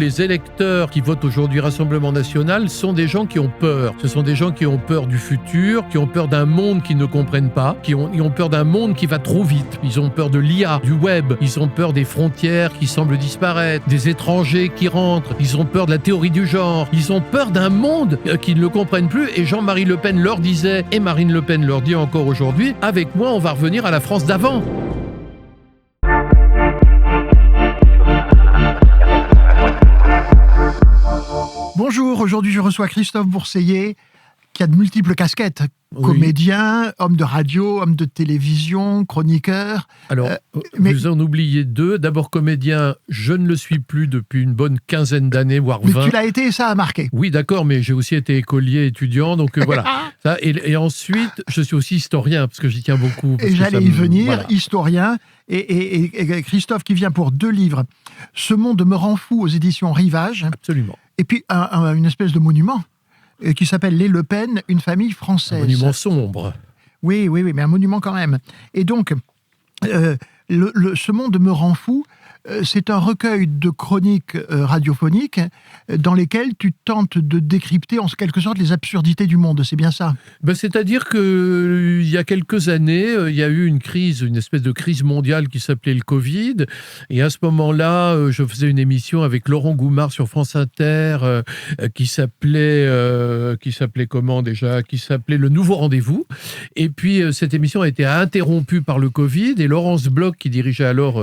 Les électeurs qui votent aujourd'hui Rassemblement National sont des gens qui ont peur. Ce sont des gens qui ont peur du futur, qui ont peur d'un monde qu'ils ne comprennent pas, ils ont peur d'un monde qui va trop vite. Ils ont peur de l'IA, du web, ils ont peur des frontières qui semblent disparaître, des étrangers qui rentrent, ils ont peur de la théorie du genre, ils ont peur d'un monde qu'ils ne comprennent plus. Et Jean-Marie Le Pen leur disait, et Marine Le Pen leur dit encore aujourd'hui, avec moi on va revenir à la France d'avant. Bonjour, aujourd'hui je reçois Christophe Bourseiller, qui a de multiples casquettes. Comédien, homme de radio, homme de télévision, chroniqueur. Alors, vous en oubliez deux. D'abord comédien, je ne le suis plus depuis une bonne quinzaine d'années, voire 20. Mais tu l'as été et ça a marqué. Oui, d'accord, mais j'ai aussi été écolier, étudiant, donc voilà. Ça, et ensuite, je suis aussi historien, parce que j'y tiens beaucoup. Et j'allais y venir, voilà. Historien. Et Christophe qui vient pour 2 livres. Ce monde me rend fou aux éditions Rivage. Absolument. Et puis une espèce de monument qui s'appelle Les Le Pen, une famille française. Un monument sombre. Oui, mais un monument quand même. Et donc, ce monde me rend fou, c'est un recueil de chroniques radiophoniques dans lesquelles tu tentes de décrypter en quelque sorte les absurdités du monde. C'est bien ça? C'est-à-dire qu'il y a quelques années, il y a eu une espèce de crise mondiale qui s'appelait le Covid. Et à ce moment-là, je faisais une émission avec Laurent Goumard sur France Inter qui s'appelait comment déjà? Qui s'appelait Le Nouveau Rendez-vous. Et puis, cette émission a été interrompue par le Covid. Et Laurence Bloch, qui dirigeait alors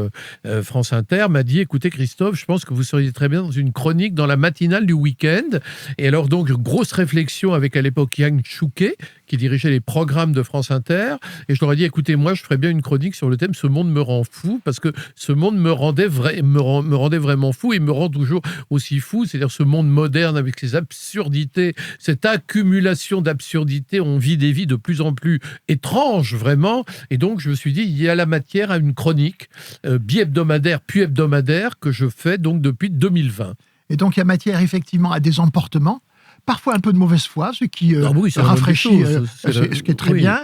France Inter, m'a dit, écoutez Christophe, je pense que vous seriez très bien dans une chronique dans la matinale du week-end. Et alors donc, grosse réflexion avec à l'époque Yang Chouquet, qui dirigeait les programmes de France Inter. Et je leur ai dit, écoutez, moi je ferais bien une chronique sur le thème « Ce monde me rend fou », parce que ce monde me rendait vraiment fou et me rend toujours aussi fou. C'est-à-dire ce monde moderne avec ses absurdités, cette accumulation d'absurdités, on vit des vies de plus en plus étranges, vraiment. Et donc je me suis dit, il y a la matière à une chronique bi-hebdomadaire puis hebdomadaire que je fais donc depuis 2020. Et donc il y a matière effectivement à des emportements, parfois un peu de mauvaise foi, ce qui rafraîchit, ce qui est très bien.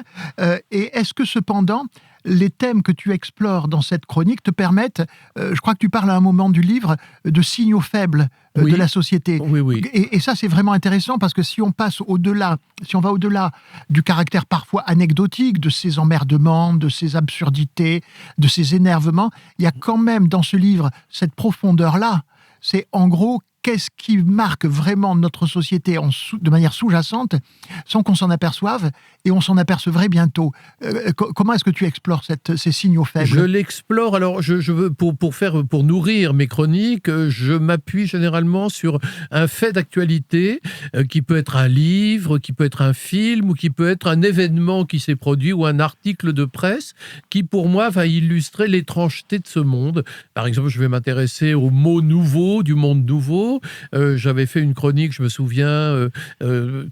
Et est-ce que cependant, les thèmes que tu explores dans cette chronique te permettent, je crois que tu parles à un moment du livre, de signaux faibles de la société. Oui. Et ça, c'est vraiment intéressant parce que si on va au-delà du caractère parfois anecdotique, de ces emmerdements, de ces absurdités, de ces énervements, il y a quand même dans ce livre cette profondeur-là. C'est en gros, qu'est-ce qui marque vraiment notre société de manière sous-jacente, sans qu'on s'en aperçoive, et on s'en apercevrait bientôt. Comment est-ce que tu explores ces signaux faibles? Je l'explore, alors je veux, pour nourrir mes chroniques, je m'appuie généralement sur un fait d'actualité, qui peut être un livre, qui peut être un film, ou qui peut être un événement qui s'est produit, ou un article de presse, qui pour moi va illustrer l'étrangeté de ce monde. Par exemple, je vais m'intéresser aux mots nouveaux, du monde nouveau. J'avais fait une chronique, je me souviens,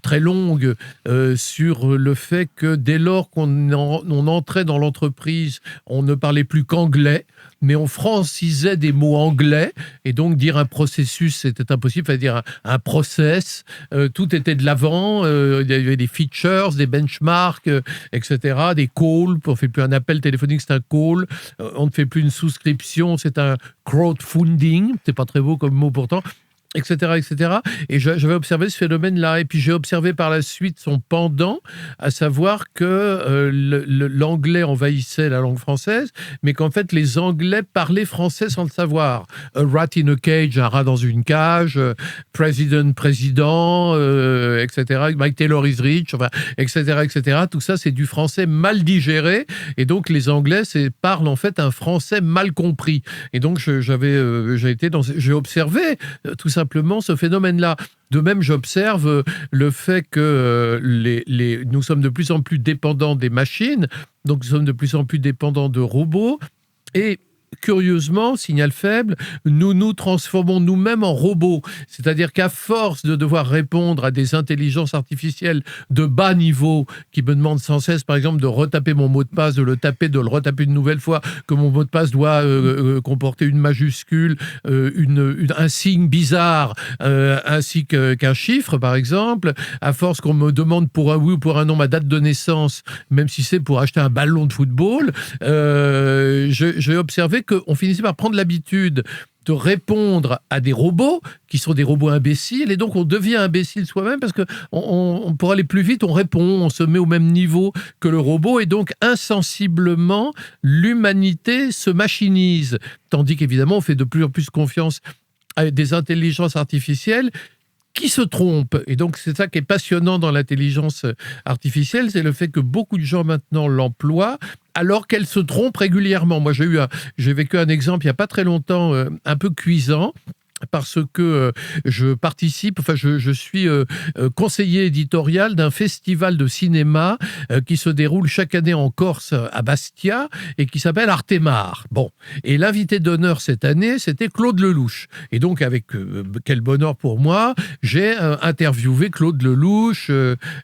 très longue, sur le fait que dès lors qu'on entrait dans l'entreprise, on ne parlait plus qu'anglais, mais on francisait des mots anglais, et donc dire un processus, c'était impossible, il fallait dire un process, tout était de l'avant, il y avait des features, des benchmarks, etc., des calls, on ne fait plus un appel téléphonique, c'est un call, on ne fait plus une souscription, c'est un crowdfunding, c'est pas très beau comme mot pourtant, etc. Et j'avais observé ce phénomène-là. Et puis j'ai observé par la suite son pendant, à savoir que l'anglais envahissait la langue française, mais qu'en fait les Anglais parlaient français sans le savoir. A rat in a cage, un rat dans une cage, président, etc. Mike Taylor is rich, enfin, etc. Tout ça, c'est du français mal digéré. Et donc les Anglais parlent en fait un français mal compris. Et donc j'ai observé tout simplement ce phénomène-là. De même, j'observe le fait que nous sommes de plus en plus dépendants des machines, donc nous sommes de plus en plus dépendants de robots, et curieusement, signal faible, nous nous transformons nous-mêmes en robots. C'est-à-dire qu'à force de devoir répondre à des intelligences artificielles de bas niveau qui me demandent sans cesse, par exemple, de retaper mon mot de passe, de le retaper une nouvelle fois, que mon mot de passe doit comporter une majuscule, un signe bizarre, ainsi qu'un chiffre, par exemple, à force qu'on me demande pour un oui ou pour un non ma date de naissance, même si c'est pour acheter un ballon de football, j'ai observé qu'on finissait par prendre l'habitude de répondre à des robots qui sont des robots imbéciles, et donc on devient imbécile soi-même parce que pour aller plus vite, on répond, on se met au même niveau que le robot, et donc insensiblement, l'humanité se machinise. Tandis qu'évidemment, on fait de plus en plus confiance à des intelligences artificielles qui se trompent. Et donc, c'est ça qui est passionnant dans l'intelligence artificielle, c'est le fait que beaucoup de gens maintenant l'emploient alors qu'elle se trompe régulièrement. Moi, j'ai vécu un exemple il n'y a pas très longtemps, un peu cuisant, parce que je participe, enfin je suis conseiller éditorial d'un festival de cinéma qui se déroule chaque année en Corse, à Bastia, et qui s'appelle Artemare. Bon, et l'invité d'honneur cette année, c'était Claude Lelouch. Et donc, avec quel bonheur pour moi, j'ai interviewé Claude Lelouch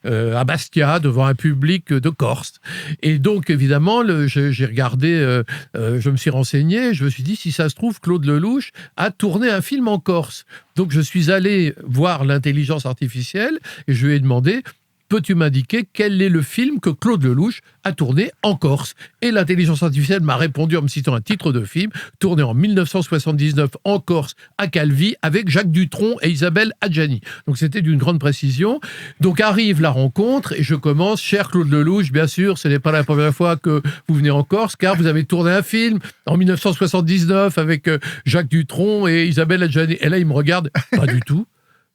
à Bastia, devant un public de Corse. Et donc, évidemment, j'ai regardé, je me suis renseigné, je me suis dit, si ça se trouve, Claude Lelouch a tourné un film en Corse. Donc je suis allé voir l'intelligence artificielle et je lui ai demandé: peux-tu m'indiquer quel est le film que Claude Lelouch a tourné en Corse? Et l'intelligence artificielle m'a répondu en me citant un titre de film tourné en 1979 en Corse, à Calvi, avec Jacques Dutronc et Isabelle Adjani. Donc c'était d'une grande précision. Donc arrive la rencontre et je commence: cher Claude Lelouch, bien sûr, ce n'est pas la première fois que vous venez en Corse, car vous avez tourné un film en 1979 avec Jacques Dutronc et Isabelle Adjani. Et là, il me regarde: pas du tout.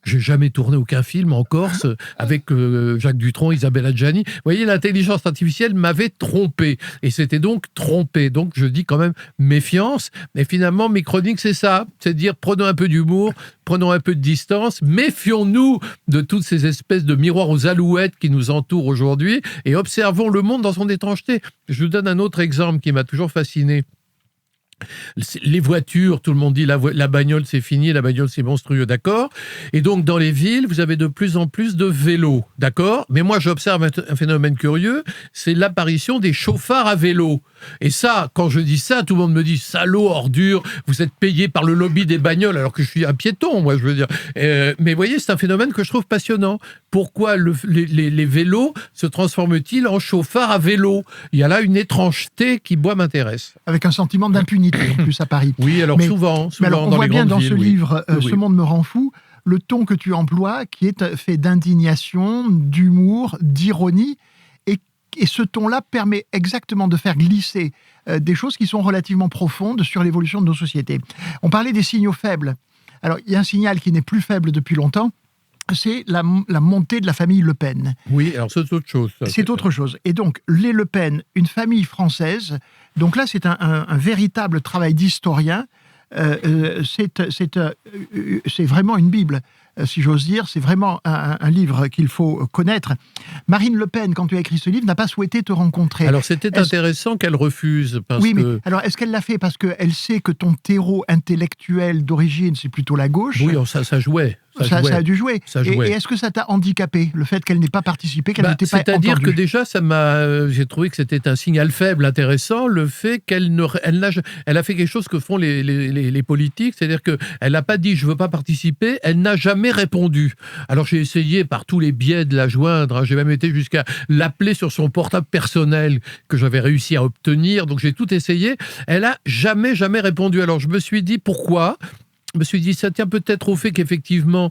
J'ai jamais tourné aucun film en Corse avec Jacques Dutronc, Isabelle Adjani. Vous voyez, l'intelligence artificielle m'avait trompé. Et c'était donc trompé. Donc, je dis quand même méfiance. Et finalement, mes chroniques, c'est ça. C'est dire, prenons un peu d'humour, prenons un peu de distance, méfions-nous de toutes ces espèces de miroirs aux alouettes qui nous entourent aujourd'hui et observons le monde dans son étrangeté. Je vous donne un autre exemple qui m'a toujours fasciné. Les voitures, tout le monde dit la bagnole c'est fini, la bagnole c'est monstrueux, d'accord. Et donc dans les villes, vous avez de plus en plus de vélos, d'accord. Mais moi j'observe un phénomène curieux, c'est l'apparition des chauffards à vélo. Et ça, quand je dis ça, tout le monde me dit: salaud, ordure, vous êtes payé par le lobby des bagnoles, alors que je suis un piéton, moi, je veux dire. Mais vous voyez, c'est un phénomène que je trouve passionnant. Pourquoi les vélos se transforment-ils en chauffards à vélo? Il y a là une étrangeté qui, moi, m'intéresse. Avec un sentiment d'impunité, en plus, à Paris. Oui, alors souvent mais alors, on dans voit les bien dans grandes ce villes, livre, oui. Ce monde me rend fou, le ton que tu emploies, qui est fait d'indignation, d'humour, d'ironie, et ce ton-là permet exactement de faire glisser des choses qui sont relativement profondes sur l'évolution de nos sociétés. On parlait des signaux faibles. Alors, il y a un signal qui n'est plus faible depuis longtemps, c'est la montée de la famille Le Pen. Oui, alors c'est autre chose. C'est autre chose. Et donc, les Le Pen, une famille française, donc là, c'est un véritable travail d'historien. C'est vraiment une Bible, si j'ose dire. C'est vraiment un livre qu'il faut connaître. Marine Le Pen, quand tu as écrit ce livre, n'a pas souhaité te rencontrer. Alors c'était intéressant qu'elle refuse. Oui, mais alors est-ce qu'elle l'a fait parce qu'elle sait que ton terreau intellectuel d'origine, c'est plutôt la gauche? Oui, ça jouait. Ça a dû jouer. Et est-ce que ça t'a handicapé, le fait qu'elle n'ait pas participé, qu'elle n'était pas entendue? C'est-à-dire que déjà, j'ai trouvé que c'était un signal faible intéressant, le fait qu'elle a fait quelque chose que font les politiques, c'est-à-dire qu'elle n'a pas dit « je ne veux pas participer », elle n'a jamais répondu. Alors j'ai essayé par tous les biais de la joindre, j'ai même été jusqu'à l'appeler sur son portable personnel que j'avais réussi à obtenir, donc j'ai tout essayé. Elle n'a jamais répondu. Alors je me suis dit pourquoi ? Je me suis dit, ça tient peut-être au fait qu'effectivement,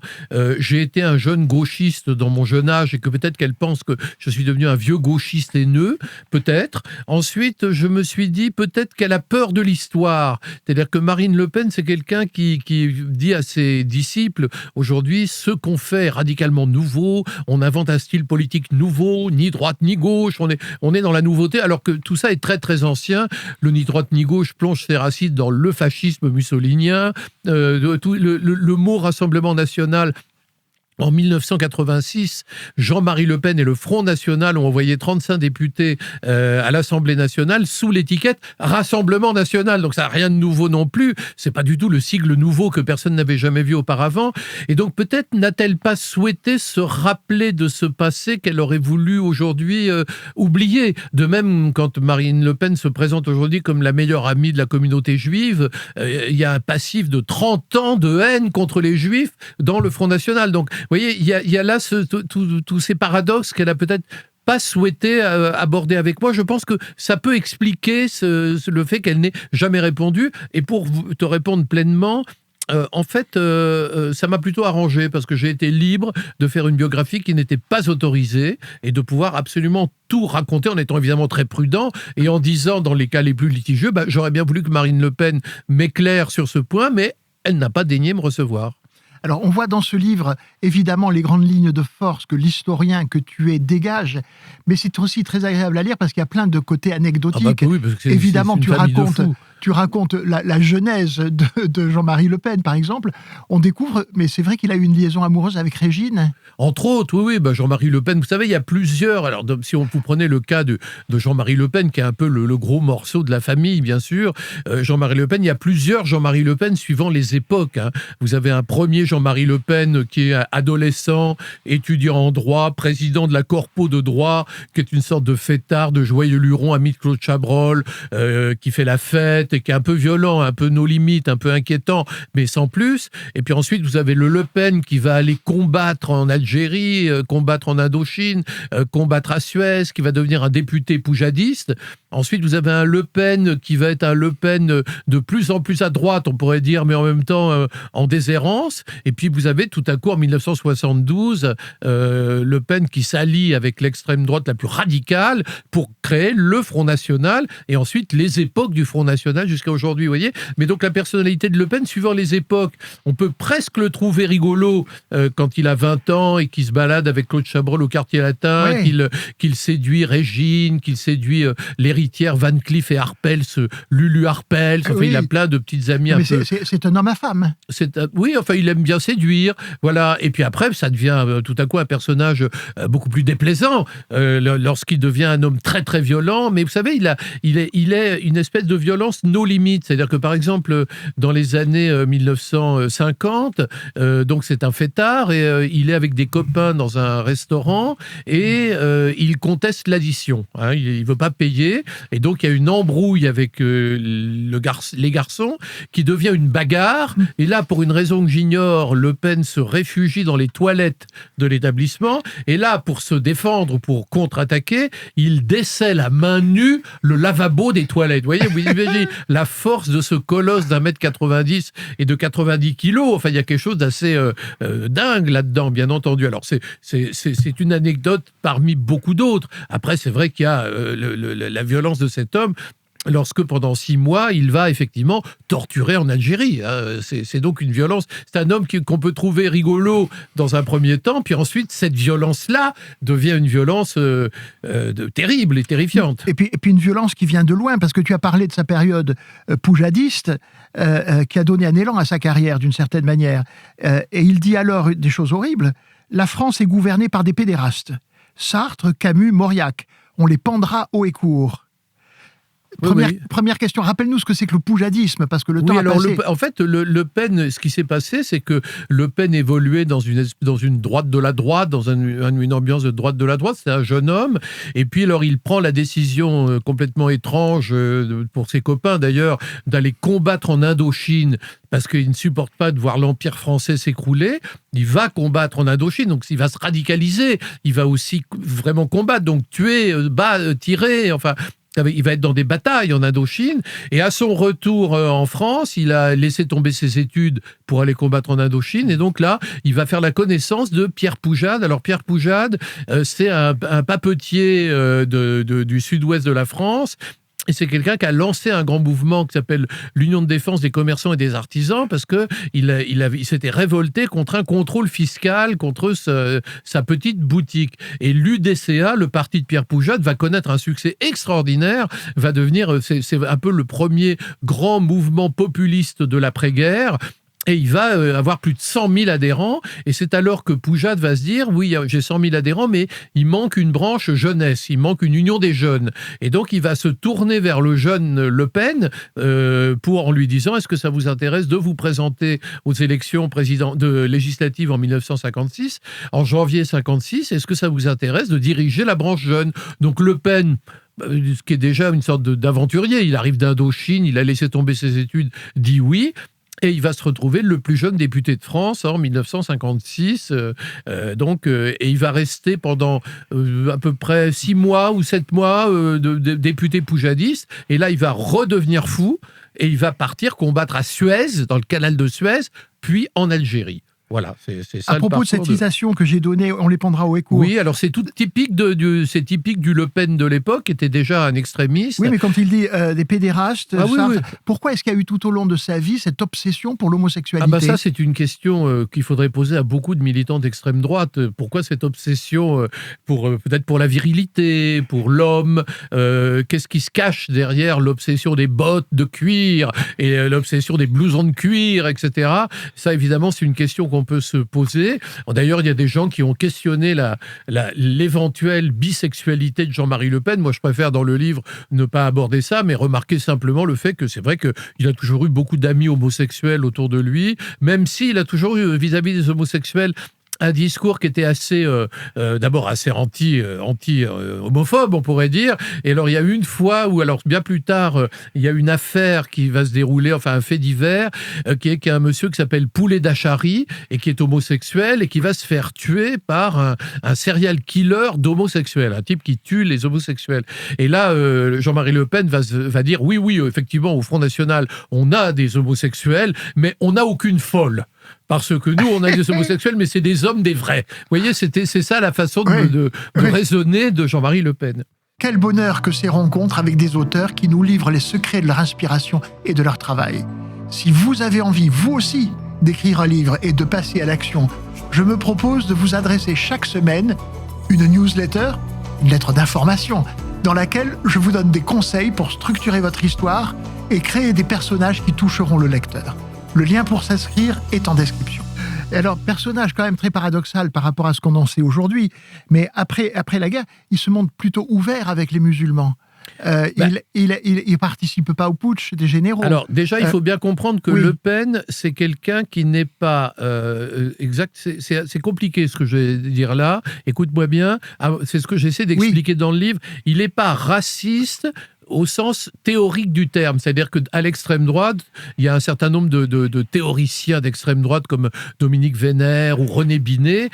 j'ai été un jeune gauchiste dans mon jeune âge et que peut-être qu'elle pense que je suis devenu un vieux gauchiste haineux, peut-être. Ensuite, je me suis dit, peut-être qu'elle a peur de l'histoire. C'est-à-dire que Marine Le Pen, c'est quelqu'un qui dit à ses disciples, aujourd'hui, ce qu'on fait est radicalement nouveau, on invente un style politique nouveau, ni droite ni gauche, on est dans la nouveauté, alors que tout ça est très très ancien. Le ni droite ni gauche plonge ses racines dans le fascisme mussolinien, le mot Rassemblement national. En 1986, Jean-Marie Le Pen et le Front National ont envoyé 35 députés à l'Assemblée nationale sous l'étiquette Rassemblement national. Donc ça n'a rien de nouveau non plus. C'est pas du tout le sigle nouveau que personne n'avait jamais vu auparavant. Et donc peut-être n'a-t-elle pas souhaité se rappeler de ce passé qu'elle aurait voulu aujourd'hui oublier. De même, quand Marine Le Pen se présente aujourd'hui comme la meilleure amie de la communauté juive, il y a un passif de 30 ans de haine contre les Juifs dans le Front National. Donc vous voyez, il y a là tous ces paradoxes qu'elle a peut-être pas souhaité aborder avec moi. Je pense que ça peut expliquer le fait qu'elle n'ait jamais répondu. Et pour te répondre pleinement, en fait, ça m'a plutôt arrangé parce que j'ai été libre de faire une biographie qui n'était pas autorisée et de pouvoir absolument tout raconter en étant évidemment très prudent et en disant, dans les cas les plus litigieux, j'aurais bien voulu que Marine Le Pen m'éclaire sur ce point, mais elle n'a pas daigné me recevoir. Alors, on voit dans ce livre, évidemment, les grandes lignes de force que l'historien que tu es dégage, mais c'est aussi très agréable à lire parce qu'il y a plein de côtés anecdotiques. Oui, parce que évidemment, c'est tu racontes la genèse de Jean-Marie Le Pen, par exemple. On découvre, mais c'est vrai qu'il a eu une liaison amoureuse avec Régine. Entre autres, oui, Jean-Marie Le Pen, vous savez, il y a plusieurs... Alors, si vous prenez le cas de Jean-Marie Le Pen, qui est un peu le gros morceau de la famille, bien sûr, Jean-Marie Le Pen, il y a plusieurs Jean-Marie Le Pen suivant les époques. Vous avez un premier Jean-Marie Le Pen qui est adolescent, étudiant en droit, président de la Corpo de droit, qui est une sorte de fêtard, de joyeux luron, ami de Claude Chabrol, qui fait la fête et qui est un peu violent, un peu nos limites, un peu inquiétant, mais sans plus. Et puis ensuite, vous avez le Pen qui va aller combattre en Algérie, combattre en Indochine, combattre à Suez, qui va devenir un député poujadiste. Ensuite, vous avez un Le Pen qui va être un Le Pen de plus en plus à droite, on pourrait dire, mais en même temps en déshérence. Et puis, vous avez tout à coup, en 1972, Le Pen qui s'allie avec l'extrême droite la plus radicale pour créer le Front National et ensuite les époques du Front National jusqu'à aujourd'hui, vous voyez. Mais donc, la personnalité de Le Pen, suivant les époques, on peut presque le trouver rigolo quand il a 20 ans et qu'il se balade avec Claude Chabrol au quartier latin, oui. qu'il séduit Régine, qu'il séduit l'héritière Van Cleef et Arpels, Lulu Arpels, enfin, oui. Il a plein de petites amies. Mais c'est un homme à femme. Oui, enfin, il aime bien séduire, voilà. Et puis après, ça devient tout à coup un personnage beaucoup plus déplaisant lorsqu'il devient un homme très très violent. Mais vous savez, il est une espèce de violence no limite. C'est-à-dire que par exemple, dans les années 1950, donc c'est un fêtard et il est avec des copains dans un restaurant et il conteste l'addition. Il veut pas payer et donc il y a une embrouille avec les garçons qui devient une bagarre. Et là, pour une raison que j'ignore, Le Pen se réfugie dans les toilettes de l'établissement. Et là, pour se défendre, pour contre-attaquer, il décèle à main nue le lavabo des toilettes. Vous imaginez la force de ce colosse d'1m90 et de 90 kilos. Enfin, il y a quelque chose d'assez dingue là-dedans, bien entendu. Alors, c'est une anecdote parmi beaucoup d'autres. Après, c'est vrai qu'il y a la violence de cet homme lorsque pendant 6 mois, il va effectivement torturer en Algérie. C'est donc une violence. C'est un homme qu'on peut trouver rigolo dans un premier temps, puis ensuite, cette violence-là devient une violence terrible et terrifiante. Et puis une violence qui vient de loin, parce que tu as parlé de sa période poujadiste, qui a donné un élan à sa carrière, d'une certaine manière. Et il dit alors des choses horribles. « La France est gouvernée par des pédérastes. Sartre, Camus, Mauriac. On les pendra haut et court. » Première question, rappelle-nous ce que c'est que le poujadisme, parce que le temps a passé. En fait, Le Pen, ce qui s'est passé, c'est que Le Pen évoluait dans une droite de la droite, dans une ambiance de droite de la droite. C'est un jeune homme, et puis alors il prend la décision complètement étrange, pour ses copains d'ailleurs, d'aller combattre en Indochine, parce qu'il ne supporte pas de voir l'Empire français s'écrouler. Il va combattre en Indochine, donc il va se radicaliser, il va aussi vraiment combattre, donc tuer, tirer, enfin... Il va être dans des batailles en Indochine, et à son retour en France, il a laissé tomber ses études pour aller combattre en Indochine, et donc là, il va faire la connaissance de Pierre Poujade. Alors Pierre Poujade, c'est un papetier du sud-ouest de la France. Et c'est quelqu'un qui a lancé un grand mouvement qui s'appelle l'Union de défense des commerçants et des artisans, parce que il s'était révolté contre un contrôle fiscal, contre sa petite boutique. Et l'UDCA, le parti de Pierre Poujade, va connaître un succès extraordinaire, va devenir, c'est un peu le premier grand mouvement populiste de l'après-guerre. Et il va avoir plus de 100 000 adhérents. Et c'est alors que Poujade va se dire, oui, j'ai 100 000 adhérents, mais il manque une branche jeunesse, il manque une union des jeunes. Et donc, il va se tourner vers le jeune Le Pen en lui disant, est-ce que ça vous intéresse de vous présenter aux élections législatives en 1956, en janvier 56, est-ce que ça vous intéresse de diriger la branche jeune? Donc, Le Pen, ce qui est déjà une sorte d'aventurier, il arrive d'Indochine, il a laissé tomber ses études, dit oui. Et il va se retrouver le plus jeune député de France en 1956. Et il va rester pendant à peu près 6 mois ou 7 mois de député poujadiste. Et là, il va redevenir fou et il va partir combattre à Suez, dans le canal de Suez, puis en Algérie. Voilà, c'est ça. À propos de cette citation que j'ai donnée, on les prendra au écho. Oui, alors c'est tout typique c'est typique du Le Pen de l'époque, qui était déjà un extrémiste. Oui, mais quand il dit des pédérastes, oui. Pourquoi est-ce qu'il y a eu tout au long de sa vie cette obsession pour l'homosexualité ? Ça, c'est une question qu'il faudrait poser à beaucoup de militants d'extrême droite. Pourquoi cette obsession peut-être pour la virilité, pour l'homme qu'est-ce qui se cache derrière l'obsession des bottes de cuir et l'obsession des blousons de cuir, etc. Ça, évidemment, c'est une question qu'on peut se poser. D'ailleurs, il y a des gens qui ont questionné l'éventuelle bisexualité de Jean-Marie Le Pen. Moi, je préfère dans le livre ne pas aborder ça, mais remarquer simplement le fait que c'est vrai qu'il a toujours eu beaucoup d'amis homosexuels autour de lui, même s'il a toujours eu vis-à-vis des homosexuels un discours qui était assez, d'abord assez anti-homophobe, on pourrait dire. Et alors, il y a une fois où, alors bien plus tard, il y a une affaire qui va se dérouler, enfin un fait divers, qui est un monsieur qui s'appelle Poulet d'Achary et qui est homosexuel et qui va se faire tuer par un serial killer d'homosexuels, un type qui tue les homosexuels. Et là, Jean-Marie Le Pen va dire, oui, effectivement, au Front National, on a des homosexuels, mais on n'a aucune folle. Parce que nous, on a des homosexuels, mais c'est des hommes, des vrais. Vous voyez, c'est ça la façon de raisonner de Jean-Marie Le Pen. Quel bonheur que ces rencontres avec des auteurs qui nous livrent les secrets de leur inspiration et de leur travail. Si vous avez envie, vous aussi, d'écrire un livre et de passer à l'action, je me propose de vous adresser chaque semaine une newsletter, une lettre d'information, dans laquelle je vous donne des conseils pour structurer votre histoire et créer des personnages qui toucheront le lecteur. Le lien pour s'inscrire est en description. Et alors, personnage quand même très paradoxal par rapport à ce qu'on en sait aujourd'hui, mais après la guerre, il se montre plutôt ouvert avec les musulmans. Il participe pas au putsch des généraux. Alors déjà, il faut bien comprendre que Le Pen, c'est quelqu'un qui n'est pas exact. C'est compliqué ce que je vais dire là. Écoute-moi bien. C'est ce que j'essaie d'expliquer dans le livre. Il n'est pas raciste au sens théorique du terme. C'est-à-dire qu'à l'extrême droite, il y a un certain nombre de théoriciens d'extrême droite comme Dominique Vénère ou René Binet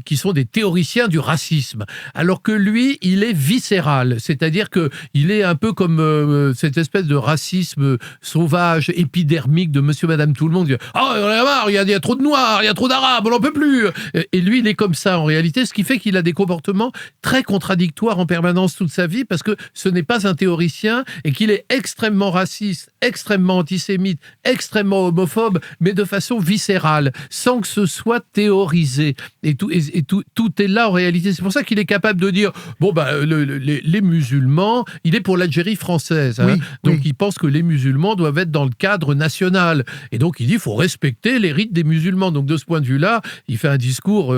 qui sont des théoriciens du racisme. Alors que lui, il est viscéral. C'est-à-dire qu'il est un peu comme cette espèce de racisme sauvage, épidermique de monsieur, madame, tout le monde. Ah, il y en a marre, il y a trop de noirs, il y a trop d'arabes, on n'en peut plus. Et lui, il est comme ça en réalité, ce qui fait qu'il a des comportements très contradictoires en permanence toute sa vie parce que ce n'est pas un théoricien et qu'il est extrêmement raciste, extrêmement antisémite, extrêmement homophobe, mais de façon viscérale, sans que ce soit théorisé. Et tout est là en réalité. C'est pour ça qu'il est capable de dire, les musulmans, il est pour l'Algérie française. Donc il pense que les musulmans doivent être dans le cadre national. Et donc il dit, il faut respecter les rites des musulmans. Donc de ce point de vue-là, il fait un discours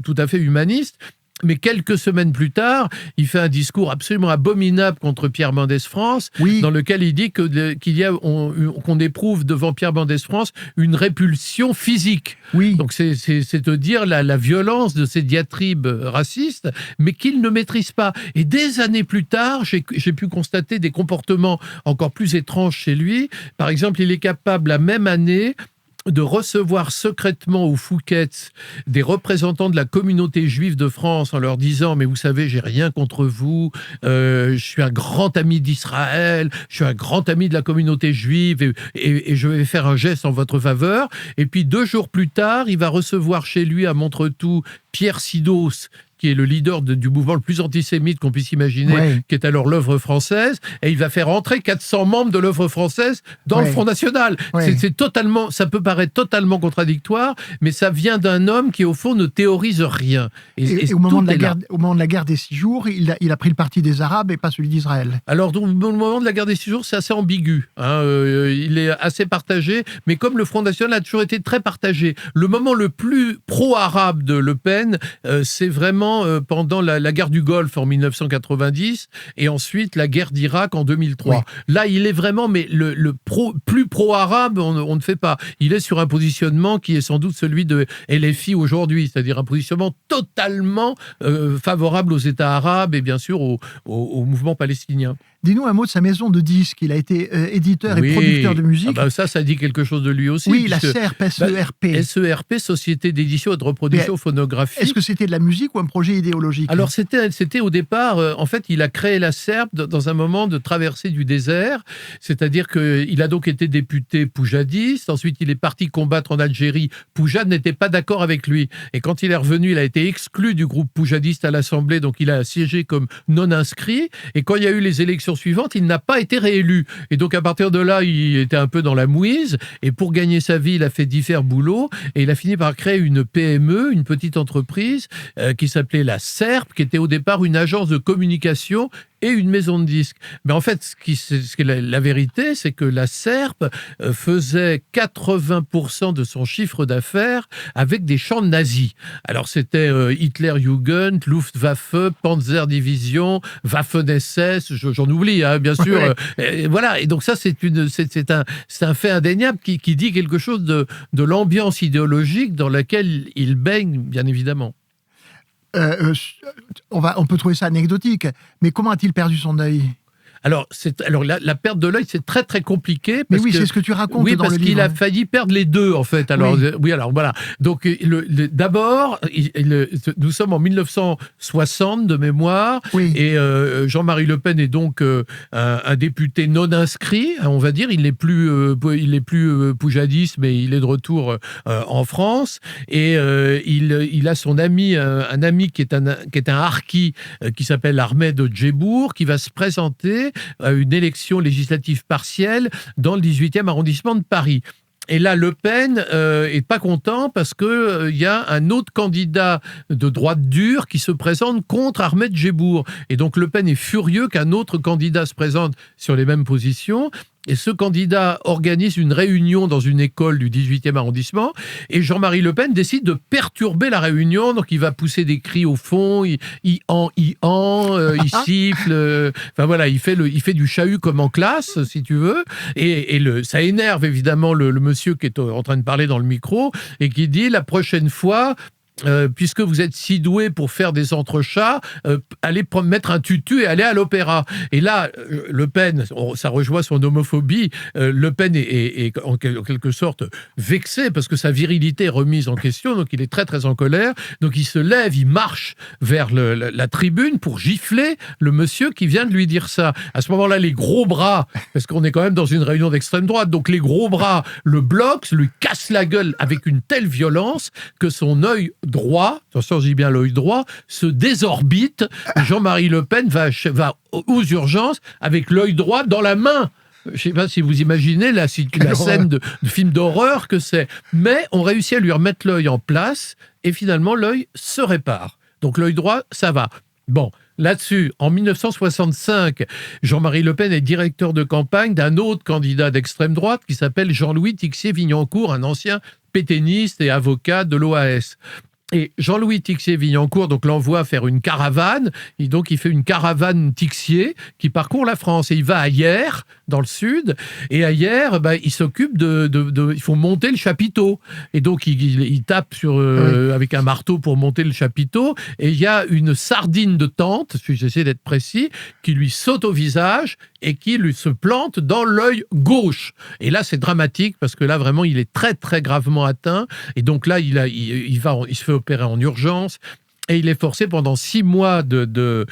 tout à fait humaniste. Mais quelques semaines plus tard, il fait un discours absolument abominable contre Pierre Mendès France, dans lequel il dit qu'on éprouve devant Pierre Mendès France une répulsion physique. Donc c'est te dire la violence de ces diatribes racistes, mais qu'il ne maîtrise pas. Et des années plus tard, j'ai pu constater des comportements encore plus étranges chez lui. Par exemple, il est capable, la même année, de recevoir secrètement au Fouquet's des représentants de la communauté juive de France en leur disant « Mais vous savez, j'ai rien contre vous, je suis un grand ami d'Israël, je suis un grand ami de la communauté juive et je vais faire un geste en votre faveur. » Et puis 2 jours plus tard, il va recevoir chez lui à Montretout Pierre Sidos, qui est le leader du mouvement le plus antisémite qu'on puisse imaginer, qui est alors l'Œuvre française, et il va faire entrer 400 membres de l'Œuvre française dans le Front National. C'est totalement, ça peut paraître totalement contradictoire, mais ça vient d'un homme qui, au fond, ne théorise rien. Et au moment de la guerre des 6 jours, il a pris le parti des Arabes et pas celui d'Israël. Alors, au moment de la guerre des 6 jours, c'est assez ambigu. Il est assez partagé, mais comme le Front National a toujours été très partagé, le moment le plus pro-arabe de Le Pen, c'est vraiment pendant la guerre du Golfe en 1990 et ensuite la guerre d'Irak en 2003. Là, il est vraiment, mais plus pro-arabe, on ne fait pas. Il est sur un positionnement qui est sans doute celui de LFI aujourd'hui, c'est-à-dire un positionnement totalement favorable aux États arabes et bien sûr au mouvement palestinien. Dis-nous un mot de sa maison de disques. Il a été éditeur et producteur de musique. Ça dit quelque chose de lui aussi. Oui, la SERP, S-E-R-P. SERP, Société d'édition et de reproduction phonographique. Est-ce que c'était de la musique ou un projet idéologique? Alors, c'était au départ, en fait, il a créé la SERP dans un moment de traversée du désert, c'est-à-dire qu'il a donc été député poujadiste, ensuite il est parti combattre en Algérie. Poujade n'était pas d'accord avec lui. Et quand il est revenu, il a été exclu du groupe poujadiste à l'Assemblée, donc il a siégé comme non-inscrit. Et quand il y a eu les élections suivantes, il n'a pas été réélu. Et donc à partir de là, il était un peu dans la mouise. Et pour gagner sa vie, il a fait divers boulots. Et il a fini par créer une PME, une petite entreprise, qui s'appelait la SERP, qui était au départ une agence de communication et une maison de disques. Mais en fait, la vérité, c'est que la SERP faisait 80% de son chiffre d'affaires avec des chants nazis. Alors, c'était Hitlerjugend, Luftwaffe, Panzerdivision, Waffen-SS, j'en oublie, hein, bien sûr. Voilà. Et donc ça, c'est un fait indéniable qui dit quelque chose de l'ambiance idéologique dans laquelle il baigne, bien évidemment. On peut trouver ça anecdotique, mais comment a-t-il perdu son œil? Alors, la perte de l'œil, c'est très très compliqué. Mais oui, c'est ce que tu racontes dans le livre. Oui, parce qu'il a failli perdre les deux, en fait. Alors, alors voilà. Donc, d'abord, nous sommes en 1960 de mémoire, et Jean-Marie Le Pen est donc un député non inscrit, on va dire. Il n'est plus poujadiste, mais il est de retour en France. Et il a son ami, un ami qui est un harki, qui s'appelle Ahmed Djebbour, qui va se présenter à une élection législative partielle dans le 18e arrondissement de Paris. Et là, Le Pen est pas content parce que y a un autre candidat de droite dure qui se présente contre Ahmed Djebbour. Et donc Le Pen est furieux qu'un autre candidat se présente sur les mêmes positions. Et ce candidat organise une réunion dans une école du 18e arrondissement. Et Jean-Marie Le Pen décide de perturber la réunion. Donc, il va pousser des cris au fond. Il siffle. Enfin, voilà, il fait du chahut comme en classe, si tu veux. Et ça énerve évidemment le monsieur qui est en train de parler dans le micro et qui dit la prochaine fois, puisque vous êtes si doué pour faire des entrechats, allez mettre un tutu et aller à l'opéra. Et là, Le Pen, ça rejoint son homophobie, Le Pen est en quelque sorte vexé parce que sa virilité est remise en question, donc il est très très en colère. Donc il se lève, il marche vers la tribune pour gifler le monsieur qui vient de lui dire ça. À ce moment-là, les gros bras, parce qu'on est quand même dans une réunion d'extrême droite, donc les gros bras le bloquent, lui cassent la gueule avec une telle violence que son œil droit, attention, je dis bien l'œil droit, se désorbite. Jean-Marie Le Pen va aux urgences avec l'œil droit dans la main. Je ne sais pas si vous imaginez la scène de film d'horreur que c'est. Mais on réussit à lui remettre l'œil en place et finalement l'œil se répare. Donc l'œil droit, ça va. Bon, là-dessus, en 1965, Jean-Marie Le Pen est directeur de campagne d'un autre candidat d'extrême droite qui s'appelle Jean-Louis Tixier-Vignancourt, un ancien pétainiste et avocat de l'OAS. Et Jean-Louis Tixier-Vignancourt donc l'envoie faire une caravane, et donc il fait une caravane Tixier qui parcourt la France, et il va à Hyères, dans le sud, et à Hyères, il s'occupe il faut monter le chapiteau, et donc il tape avec un marteau pour monter le chapiteau, et il y a une sardine de tente, j'essaie d'être précis, qui lui saute au visage, et qui lui se plante dans l'œil gauche. Et là, c'est dramatique, parce que là, vraiment, il est très, très gravement atteint, et donc là, il se fait opérer en urgence, et il est forcé pendant 6 mois de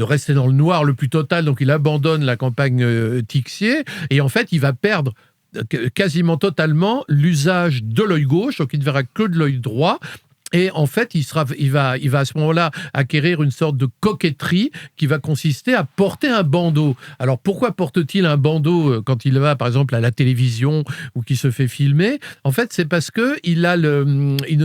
rester dans le noir le plus total, donc il abandonne la campagne Tixier, et en fait, il va perdre quasiment totalement l'usage de l'œil gauche, donc il ne verra que de l'œil droit. Et en fait, il va à ce moment-là acquérir une sorte de coquetterie qui va consister à porter un bandeau. Alors, pourquoi porte-t-il un bandeau quand il va, par exemple, à la télévision ou qu'il se fait filmer? En fait, c'est parce que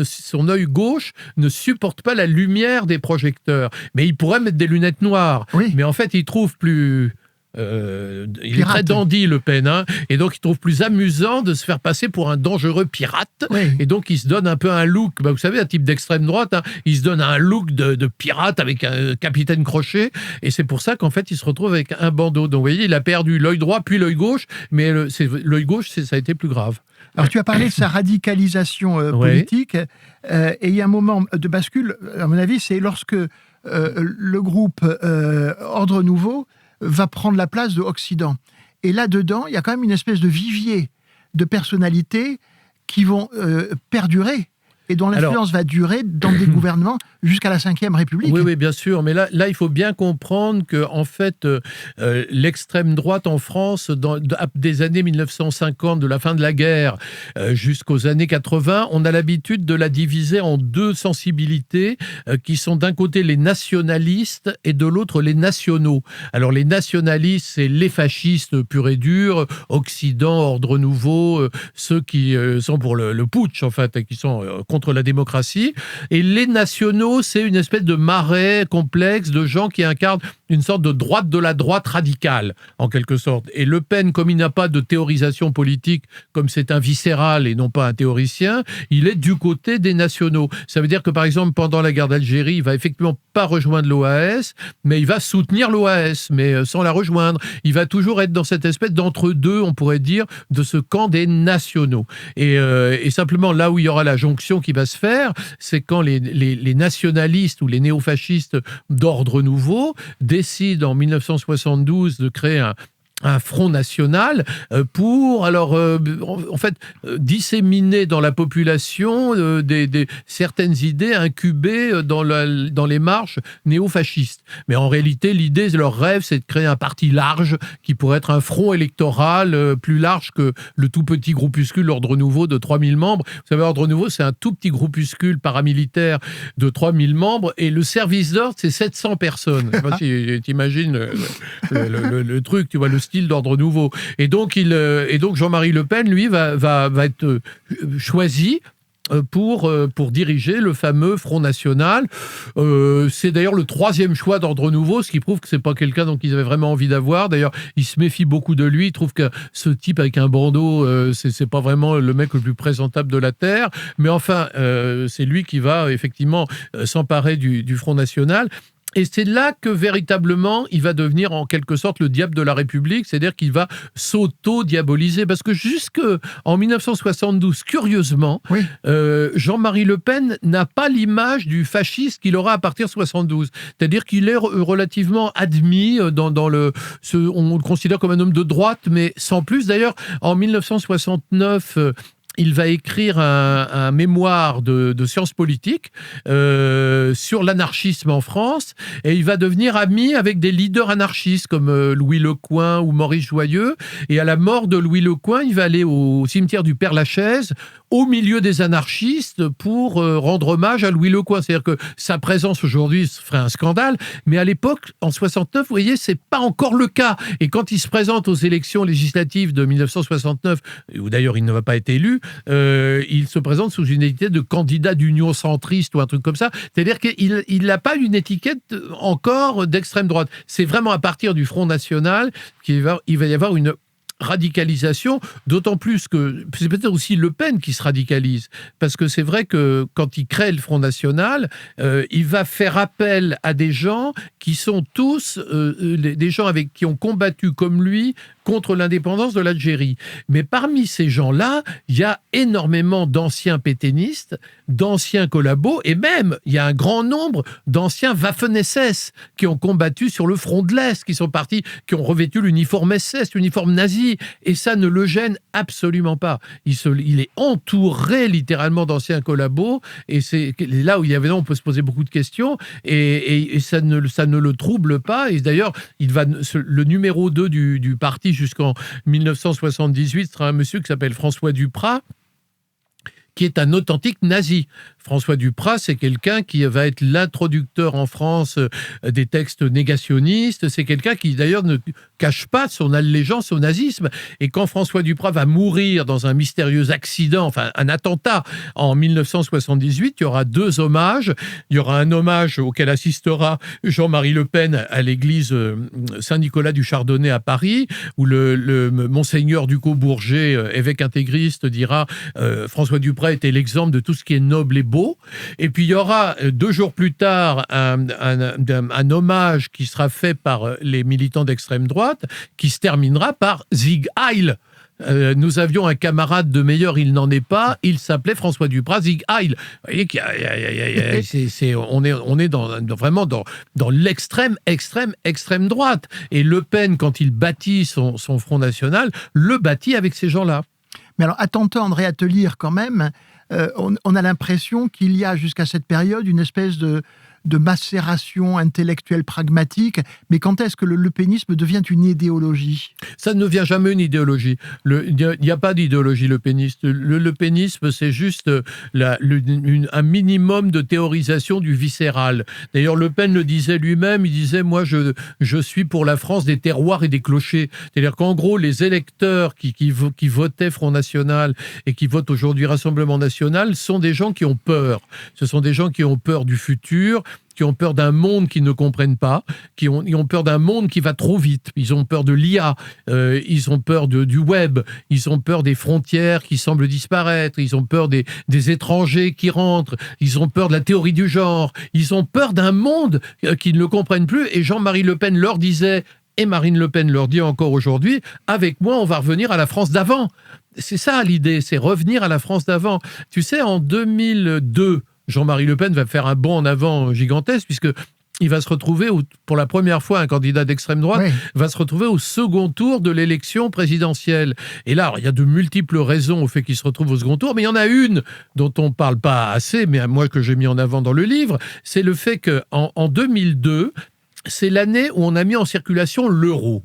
son œil gauche ne supporte pas la lumière des projecteurs. Mais il pourrait mettre des lunettes noires. Oui. Mais en fait, il trouve plus... il est très dandy, Le Pen, hein, et donc il trouve plus amusant de se faire passer pour un dangereux pirate, et donc il se donne un peu un look, vous savez, un type d'extrême droite, hein, il se donne un look de pirate avec un capitaine Crochet, et c'est pour ça qu'en fait il se retrouve avec un bandeau. Donc vous voyez, il a perdu l'œil droit puis l'œil gauche, mais l'œil gauche, ça a été plus grave. Alors tu as parlé de sa radicalisation politique, et il y a un moment de bascule, à mon avis, c'est lorsque le groupe Ordre Nouveau va prendre la place de Occident. Et là-dedans, il y a quand même une espèce de vivier de personnalités qui vont perdurer et dont l'influence va durer dans des gouvernements jusqu'à la Ve République. Oui, bien sûr. Mais là, il faut bien comprendre que, en fait, l'extrême droite en France, des années 1950, de la fin de la guerre jusqu'aux années 80, on a l'habitude de la diviser en deux sensibilités qui sont d'un côté les nationalistes et de l'autre les nationaux. Alors, les nationalistes, c'est les fascistes purs et durs, Occident, Ordre Nouveau, ceux qui sont pour le putsch, en fait, et qui sont contre la démocratie. Et les nationaux, c'est une espèce de marais complexe de gens qui incarnent une sorte de droite de la droite radicale, en quelque sorte. Et Le Pen, comme il n'a pas de théorisation politique, comme c'est un viscéral et non pas un théoricien, il est du côté des nationaux. Ça veut dire que, par exemple, pendant la guerre d'Algérie, il va effectivement pas rejoindre l'OAS, mais il va soutenir l'OAS, mais sans la rejoindre. Il va toujours être dans cette espèce d'entre-deux, on pourrait dire, de ce camp des nationaux. Et simplement, là où il y aura la jonction qui va se faire, c'est quand les nationalistes ou les néofascistes d'ordre nouveau décident en 1972 de créer un front national pour, en fait, disséminer dans la population certaines idées incubées dans les marches néofascistes. Mais en réalité, leur rêve, c'est de créer un parti large qui pourrait être un front électoral plus large que le tout petit groupuscule Ordre Nouveau de 3000 membres. Vous savez, Ordre Nouveau, c'est un tout petit groupuscule paramilitaire de 3000 membres et le service d'ordre, c'est 700 personnes. Je ne sais pas si tu imagines le truc, tu vois, le style d'Ordre Nouveau. Et donc Jean-Marie Le Pen, lui, va être choisi pour diriger le fameux Front National. C'est d'ailleurs le troisième choix d'Ordre Nouveau, ce qui prouve que c'est pas quelqu'un dont ils avaient vraiment envie d'avoir. D'ailleurs, ils se méfient beaucoup de lui. Ils trouvent que ce type avec un bandeau, c'est pas vraiment le mec le plus présentable de la Terre. Mais enfin, c'est lui qui va effectivement s'emparer du Front National. Et c'est là que, véritablement, il va devenir, en quelque sorte, le diable de la République, c'est-à-dire qu'il va s'auto-diaboliser. Parce que jusqu'en 1972, curieusement, oui. Jean-Marie Le Pen n'a pas l'image du fasciste qu'il aura à partir de 72. C'est-à-dire qu'il est relativement admis on le considère comme un homme de droite, mais sans plus. D'ailleurs, en 1969... il va écrire un mémoire de sciences politiques sur l'anarchisme en France et il va devenir ami avec des leaders anarchistes comme Louis Lecoing ou Maurice Joyeux. Et à la mort de Louis Lecoing, il va aller au cimetière du Père-Lachaise au milieu des anarchistes pour rendre hommage à Louis Lecoing. C'est-à-dire que sa présence aujourd'hui ferait un scandale, mais à l'époque, en 69, vous voyez, c'est pas encore le cas. Et quand il se présente aux élections législatives de 1969, où d'ailleurs il ne va pas être élu, il se présente sous une étiquette de candidat d'union centriste ou un truc comme ça. C'est-à-dire qu'il n'a pas une étiquette encore d'extrême droite. C'est vraiment à partir du Front National qu'il va y avoir une radicalisation, d'autant plus que c'est peut-être aussi Le Pen qui se radicalise, parce que c'est vrai que quand il crée le Front National, il va faire appel à des gens qui sont tous des gens qui ont combattu comme lui contre l'indépendance de l'Algérie. Mais parmi ces gens-là, il y a énormément d'anciens pétainistes, d'anciens collabos, et même, il y a un grand nombre d'anciens Waffen-SS qui ont combattu sur le front de l'Est, qui sont partis, qui ont revêtu l'uniforme SS, l'uniforme nazi, et ça ne le gêne absolument pas. Il est entouré littéralement d'anciens collabos, et c'est là où on peut se poser beaucoup de questions, et ça ne le trouble pas. Et d'ailleurs, le numéro 2 du parti jusqu'en 1978 sera un monsieur qui s'appelle François Duprat, qui est un authentique nazi. François Duprat, c'est quelqu'un qui va être l'introducteur en France des textes négationnistes. C'est quelqu'un qui, d'ailleurs, ne cache pas son allégeance au nazisme. Et quand François Duprat va mourir dans un mystérieux accident, enfin un attentat, en 1978, il y aura 2 hommages. Il y aura un hommage auquel assistera Jean-Marie Le Pen à l'église Saint-Nicolas du Chardonnay à Paris, où le monseigneur Ducos-Bourget, évêque intégriste, dira François Duprat était l'exemple de tout ce qui est noble et beau. Et puis il y aura 2 jours plus tard un hommage qui sera fait par les militants d'extrême droite, qui se terminera par Sieg Heil. Nous avions un camarade de meilleur, il n'en est pas. Il s'appelait François Duprat. Vous voyez on est vraiment dans l'extrême droite. Et Le Pen, quand il bâtit son Front National, le bâtit avec ces gens-là. Mais alors, à t'entendre et à te lire quand même, on a l'impression qu'il y a jusqu'à cette période une espèce de macération intellectuelle pragmatique. Mais quand est-ce que le lepénisme devient une idéologie ? Ça ne devient jamais une idéologie. Il n'y a pas d'idéologie lepéniste. Le lepénisme, c'est juste un minimum de théorisation du viscéral. D'ailleurs, Le Pen le disait lui-même, il disait « Moi, je suis pour la France des terroirs et des clochers ». C'est-à-dire qu'en gros, les électeurs qui votaient Front National et qui votent aujourd'hui Rassemblement National sont des gens qui ont peur. Ce sont des gens qui ont peur du futur, qui ont peur d'un monde qu'ils ne comprennent pas, qui ont peur d'un monde qui va trop vite. Ils ont peur de l'IA, ils ont peur du web, ils ont peur des frontières qui semblent disparaître, ils ont peur des étrangers qui rentrent, ils ont peur de la théorie du genre, ils ont peur d'un monde qu'ils ne comprennent plus. Et Jean-Marie Le Pen leur disait, et Marine Le Pen leur dit encore aujourd'hui, avec moi, on va revenir à la France d'avant. C'est ça l'idée, c'est revenir à la France d'avant. Tu sais, en 2002, Jean-Marie Le Pen va faire un bond en avant gigantesque, puisqu'il va se retrouver, pour la première fois, un candidat d'extrême droite, va se retrouver au second tour de l'élection présidentielle. Et là, il y a de multiples raisons au fait qu'il se retrouve au second tour, mais il y en a une dont on ne parle pas assez, mais moi que j'ai mis en avant dans le livre, c'est le fait qu'en 2002, c'est l'année où on a mis en circulation l'euro.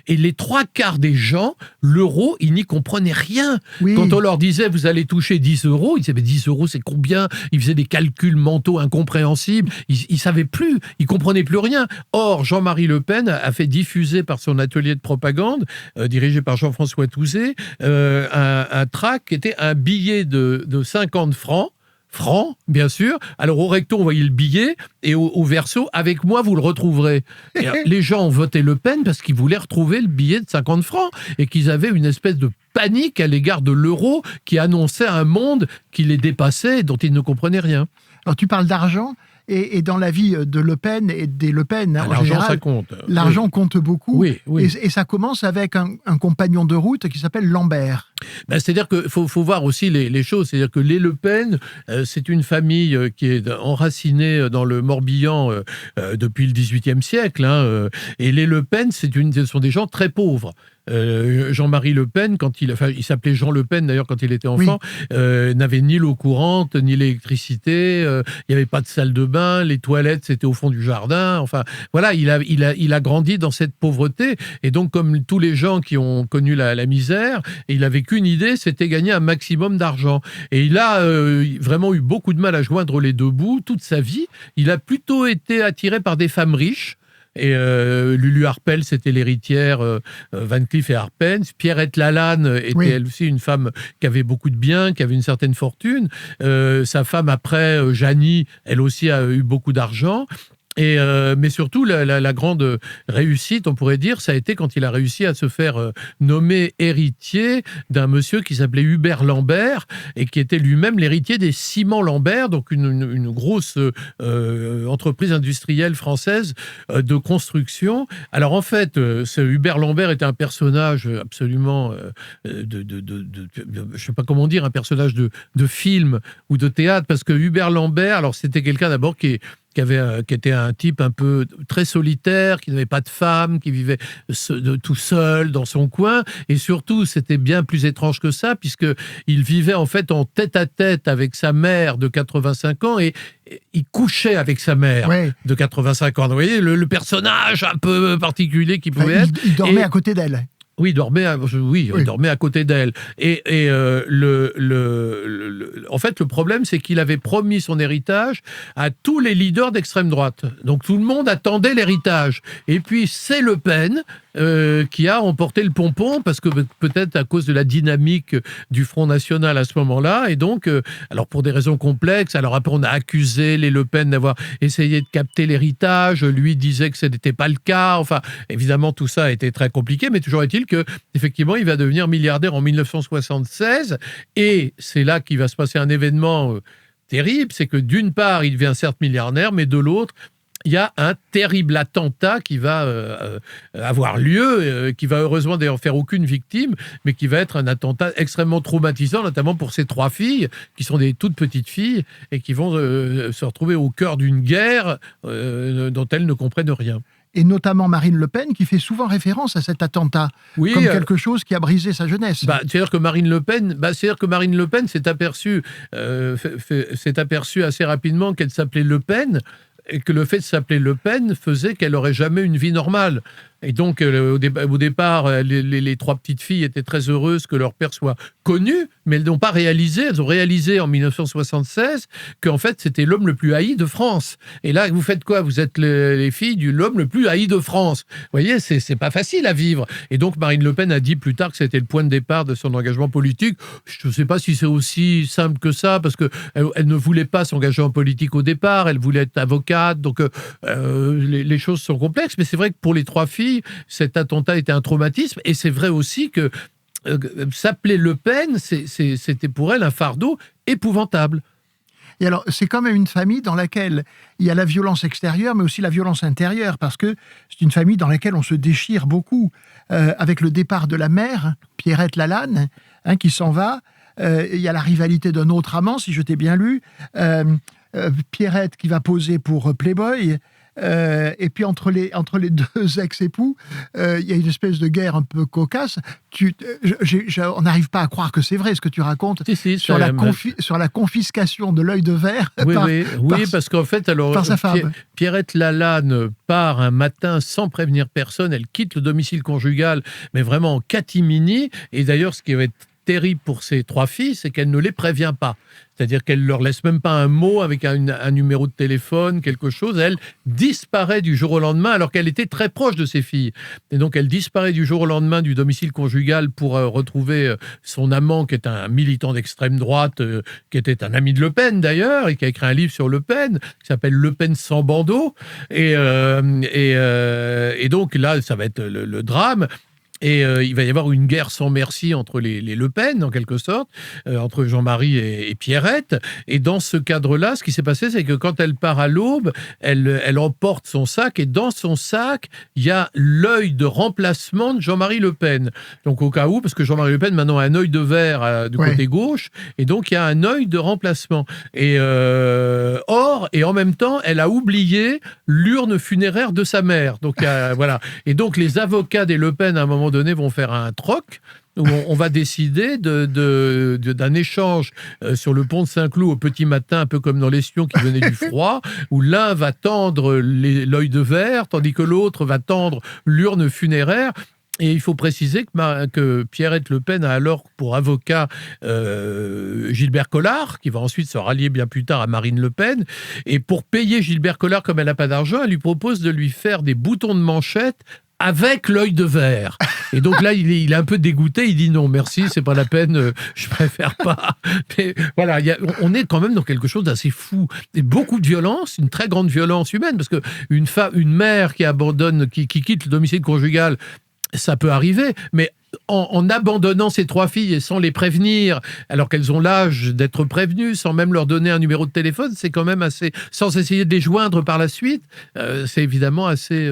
Et les 3/4 des gens, l'euro, ils n'y comprenaient rien. Oui. Quand on leur disait, vous allez toucher 10 euros, ils disaient, mais 10 euros, c'est combien ? Ils faisaient des calculs mentaux incompréhensibles. Ils ne savaient plus, ils ne comprenaient plus rien. Or, Jean-Marie Le Pen a fait diffuser par son atelier de propagande, dirigé par Jean-François Touzé, un tract qui était un billet de 50 francs, bien sûr. Alors, au recto, on voyait le billet, et au verso, avec moi, vous le retrouverez. Et les gens ont voté Le Pen parce qu'ils voulaient retrouver le billet de 50 francs, et qu'ils avaient une espèce de panique à l'égard de l'euro qui annonçait un monde qui les dépassait et dont ils ne comprenaient rien. Alors, tu parles d'argent, et dans la vie de Le Pen et des Le Pen, en l'argent, général, ça compte. L'argent compte beaucoup. Oui. Et ça commence avec un compagnon de route qui s'appelle Lambert. C'est-à-dire qu'il faut voir aussi les choses. C'est-à-dire que les Le Pen, c'est une famille qui est enracinée dans le Morbihan depuis le XVIIIe siècle. Et les Le Pen, ce sont des gens très pauvres. Jean-Marie Le Pen, il s'appelait Jean Le Pen d'ailleurs quand il était enfant, n'avait ni l'eau courante, ni l'électricité, il n'y avait pas de salle de bain, les toilettes c'était au fond du jardin, enfin voilà, il a grandi dans cette pauvreté, et donc comme tous les gens qui ont connu la misère, il avait qu'une idée, c'était gagner un maximum d'argent. Et il a vraiment eu beaucoup de mal à joindre les deux bouts toute sa vie. Il a plutôt été attiré par des femmes riches. Et Lulu Harpel, c'était l'héritière Van Cleef et Arpels. Pierrette Lalanne était elle aussi une femme qui avait beaucoup de biens, qui avait une certaine fortune. Sa femme après, Janie, elle aussi a eu beaucoup d'argent. Mais surtout, la grande réussite, on pourrait dire, ça a été quand il a réussi à se faire nommer héritier d'un monsieur qui s'appelait Hubert Lambert et qui était lui-même l'héritier des Ciments Lambert, donc une grosse entreprise industrielle française de construction. Alors en fait, ce Hubert Lambert était un personnage absolument, je sais pas comment dire, un personnage de film ou de théâtre, parce que Hubert Lambert, alors c'était quelqu'un d'abord qui était un type un peu très solitaire, qui n'avait pas de femme, qui vivait tout seul dans son coin. Et surtout, c'était bien plus étrange que ça, puisqu'il vivait en fait en tête-à-tête avec sa mère de 85 ans et il couchait avec sa mère de 85 ans. Vous voyez, le personnage un peu particulier qu'il pouvait être. Il dormait à côté d'elle. Oui, il dormait à côté d'elle. Et en fait, le problème, c'est qu'il avait promis son héritage à tous les leaders d'extrême droite. Donc tout le monde attendait l'héritage. Et puis c'est Le Pen qui a emporté le pompon, parce que peut-être à cause de la dynamique du Front National à ce moment-là. Et donc, alors pour des raisons complexes, alors après on a accusé les Le Pen d'avoir essayé de capter l'héritage. Lui disait que ce n'était pas le cas. Enfin, évidemment, tout ça a été très compliqué, mais toujours est-il que effectivement, il va devenir milliardaire en 1976, et c'est là qu'il va se passer un événement terrible, c'est que d'une part, il devient certes milliardaire, mais de l'autre, il y a un terrible attentat qui va avoir lieu, qui va heureusement d'ailleurs faire aucune victime, mais qui va être un attentat extrêmement traumatisant, notamment pour ces 3 filles, qui sont des toutes petites filles, et qui vont se retrouver au cœur d'une guerre dont elles ne comprennent rien. Et notamment Marine Le Pen, qui fait souvent référence à cet attentat, oui, comme quelque chose qui a brisé sa jeunesse. C'est-à-dire que Marine Le Pen s'est aperçue assez rapidement qu'elle s'appelait Le Pen, et que le fait de s'appeler Le Pen faisait qu'elle n'aurait jamais une vie normale. Et donc, au départ, les 3 petites filles étaient très heureuses que leur père soit connu, mais elles n'ont pas réalisé. Elles ont réalisé en 1976 qu'en fait, c'était l'homme le plus haï de France. Et là, vous faites quoi? Vous êtes les filles de l'homme le plus haï de France. Vous voyez, c'est pas facile à vivre. Et donc, Marine Le Pen a dit plus tard que c'était le point de départ de son engagement politique. Je ne sais pas si c'est aussi simple que ça, parce qu'elle ne voulait pas s'engager en politique au départ. Elle voulait être avocate. Donc, les choses sont complexes. Mais c'est vrai que pour les 3 filles, cet attentat était un traumatisme, et c'est vrai aussi que s'appeler Le Pen, c'était pour elle un fardeau épouvantable. Et alors, c'est quand même une famille dans laquelle il y a la violence extérieure, mais aussi la violence intérieure, parce que c'est une famille dans laquelle on se déchire beaucoup. Avec le départ de la mère, Pierrette Lalanne, qui s'en va, il y a la rivalité d'un autre amant, si je t'ai bien lu, Pierrette qui va poser pour Playboy. Et puis entre les 2 ex-époux, il y a une espèce de guerre un peu cocasse. On n'arrive pas à croire que c'est vrai ce que tu racontes sur la confiscation de l'œil de verre parce qu'en fait, alors, par sa femme. Pierrette Lalanne part un matin sans prévenir personne. Elle quitte le domicile conjugal, mais vraiment en catimini. Et d'ailleurs, ce qui va être terrible pour ces 3 filles, c'est qu'elle ne les prévient pas. C'est-à-dire qu'elle ne leur laisse même pas un mot avec un numéro de téléphone, quelque chose. Elle disparaît du jour au lendemain, alors qu'elle était très proche de ses filles. Et donc, elle disparaît du jour au lendemain du domicile conjugal pour retrouver son amant, qui est un militant d'extrême droite, qui était un ami de Le Pen, d'ailleurs, et qui a écrit un livre sur Le Pen, qui s'appelle Le Pen sans bandeau. Et donc, là, ça va être le drame. Et il va y avoir une guerre sans merci entre les Le Pen, en quelque sorte, entre Jean-Marie et Pierrette. Et dans ce cadre-là, ce qui s'est passé, c'est que quand elle part à l'aube, elle emporte son sac, et dans son sac, il y a l'œil de remplacement de Jean-Marie Le Pen. Donc au cas où, parce que Jean-Marie Le Pen maintenant a un œil de verre du côté gauche, et donc il y a un œil de remplacement. Et en même temps, elle a oublié l'urne funéraire de sa mère. Donc voilà. Et donc les avocats des Le Pen, à un moment donné, vont faire un troc où on va décider d'un échange sur le pont de Saint-Cloud au petit matin, un peu comme dans l'Estion qui venait du froid, où l'un va tendre l'œil de verre, tandis que l'autre va tendre l'urne funéraire. Et il faut préciser que Pierrette Le Pen a alors pour avocat Gilbert Collard, qui va ensuite se rallier bien plus tard à Marine Le Pen. Et pour payer Gilbert Collard, comme elle n'a pas d'argent, elle lui propose de lui faire des boutons de manchette avec l'œil de verre. Et donc là, il est un peu dégoûté. Il dit non, merci, c'est pas la peine, je préfère pas. Mais voilà, on est quand même dans quelque chose d'assez fou. Et beaucoup de violence, une très grande violence humaine, parce que une mère qui abandonne, qui quitte le domicile conjugal, ça peut arriver, mais en abandonnant ces 3 filles et sans les prévenir, alors qu'elles ont l'âge d'être prévenues, sans même leur donner un numéro de téléphone, c'est quand même assez... Sans essayer de les joindre par la suite, c'est évidemment assez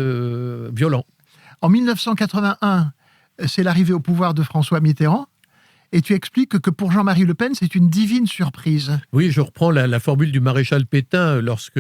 violent. En 1981, c'est l'arrivée au pouvoir de François Mitterrand. Et tu expliques que pour Jean-Marie Le Pen, c'est une divine surprise. Oui, je reprends la formule du maréchal Pétain lorsque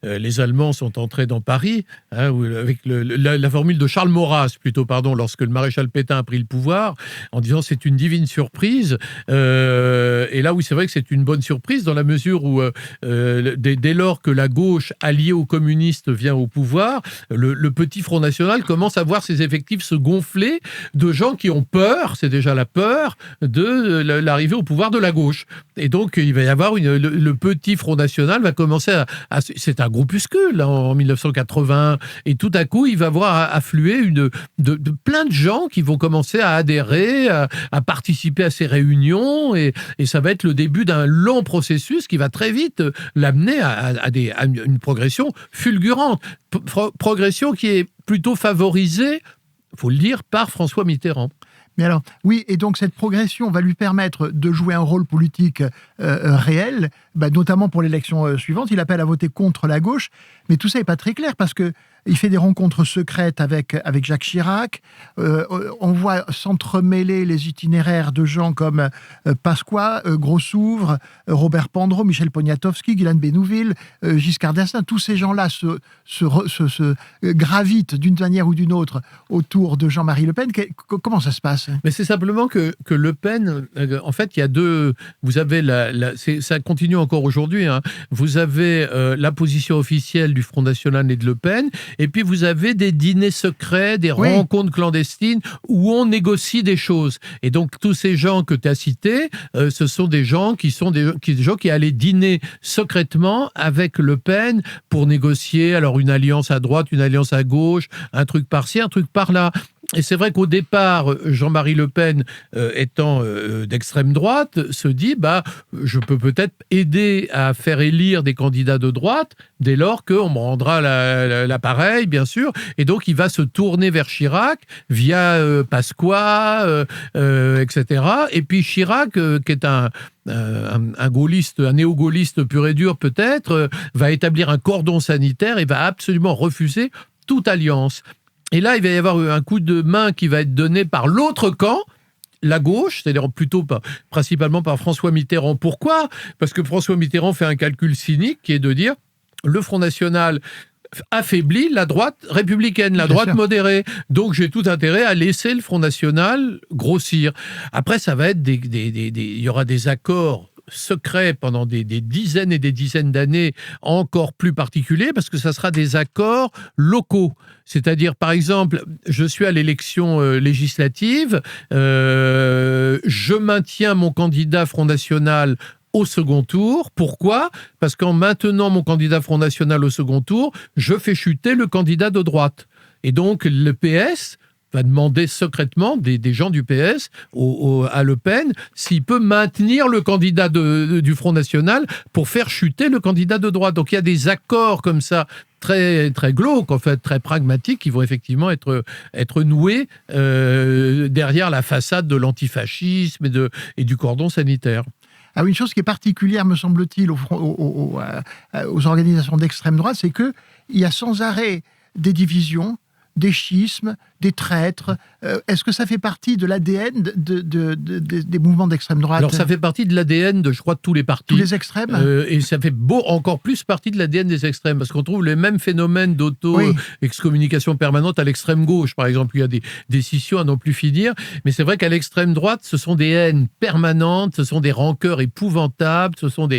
les Allemands sont entrés dans Paris, avec la formule de Charles Maurras, plutôt, pardon, lorsque le maréchal Pétain a pris le pouvoir, en disant c'est une divine surprise. Et là, oui, c'est vrai que c'est une bonne surprise, dans la mesure où, dès lors que la gauche, alliée aux communistes, vient au pouvoir, le petit Front National commence à voir ses effectifs se gonfler de gens qui ont peur, c'est déjà la peur, de l'arrivée au pouvoir de la gauche. Et donc, il va y avoir le petit Front National va commencer c'est un groupuscule en 1980, et tout à coup, il va voir affluer de plein de gens qui vont commencer à adhérer, à participer à ces réunions, et ça va être le début d'un long processus qui va très vite l'amener à une progression fulgurante. Progression qui est plutôt favorisée, il faut le dire, par François Mitterrand. Mais alors, oui, et donc cette progression va lui permettre de jouer un rôle politique réel, notamment pour l'élection suivante. Il appelle à voter contre la gauche, mais tout ça n'est pas très clair parce que il fait des rencontres secrètes avec Jacques Chirac. On voit s'entremêler les itinéraires de gens comme Pasqua, Grossouvre, Robert Pandreau, Michel Poniatowski, Guylaine Bénouville, Giscard d'Estaing. Tous ces gens-là se gravitent d'une manière ou d'une autre autour de Jean-Marie Le Pen. Comment ça se passe ? Mais c'est simplement que Le Pen, en fait, il y a deux... Vous avez ça continue encore aujourd'hui. Hein. Vous avez la position officielle du Front National et de Le Pen, et puis vous avez des dîners secrets, des rencontres clandestines où on négocie des choses. Et donc tous ces gens que tu as cités, ce sont des gens qui allaient dîner secrètement avec Le Pen pour négocier alors une alliance à droite, une alliance à gauche, un truc par-ci, un truc par-là. Et c'est vrai qu'au départ, Jean-Marie Le Pen, étant d'extrême droite, se dit je peux peut-être aider à faire élire des candidats de droite dès lors qu'on me rendra l'appareil, bien sûr. Et donc, il va se tourner vers Chirac via Pasqua, etc. Et puis Chirac, qui est un gaulliste, un néo-gaulliste pur et dur peut-être, va établir un cordon sanitaire et va absolument refuser toute alliance. Et là, il va y avoir un coup de main qui va être donné par l'autre camp, la gauche, c'est-à-dire principalement par François Mitterrand. Pourquoi ? Parce que François Mitterrand fait un calcul cynique qui est de dire le Front National affaiblit la droite républicaine, la droite modérée. Donc, j'ai tout intérêt à laisser le Front National grossir. Après, ça va être il y aura des accords secrets pendant des dizaines et des dizaines d'années encore plus particuliers parce que ça sera des accords locaux. C'est-à-dire, par exemple, je suis à l'élection législative, je maintiens mon candidat Front National au second tour. Pourquoi ? Parce qu'en maintenant mon candidat Front National au second tour, je fais chuter le candidat de droite. Et donc, le PS va demander secrètement des gens du PS à Le Pen s'il peut maintenir le candidat du Front National pour faire chuter le candidat de droite. Donc il y a des accords comme ça très, très glauques, en fait, très pragmatiques, qui vont effectivement être noués derrière la façade de l'antifascisme et du cordon sanitaire. Ah oui, une chose qui est particulière, me semble-t-il, aux organisations d'extrême droite, c'est qu'il y a sans arrêt des divisions, des schismes, des traîtres. Est-ce que ça fait partie de l'ADN des mouvements d'extrême droite ? Alors, ça fait partie de l'ADN de, je crois, de tous les partis. Tous les extrêmes ? Et ça fait encore plus partie de l'ADN des extrêmes, parce qu'on trouve les mêmes phénomènes d'auto-excommunication permanente à l'extrême gauche, par exemple. Il y a des scissions à n'en plus finir. Mais c'est vrai qu'à l'extrême droite, ce sont des haines permanentes, ce sont des rancœurs épouvantables, ce sont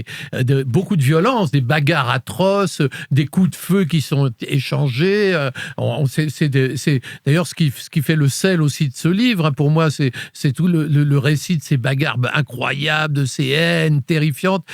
beaucoup de violence, des bagarres atroces, des coups de feu qui sont échangés. C'est d'ailleurs ce qui fait le sel aussi de ce livre, hein, pour moi, c'est tout le récit de ces bagarres incroyables, de ces haines terrifiantes,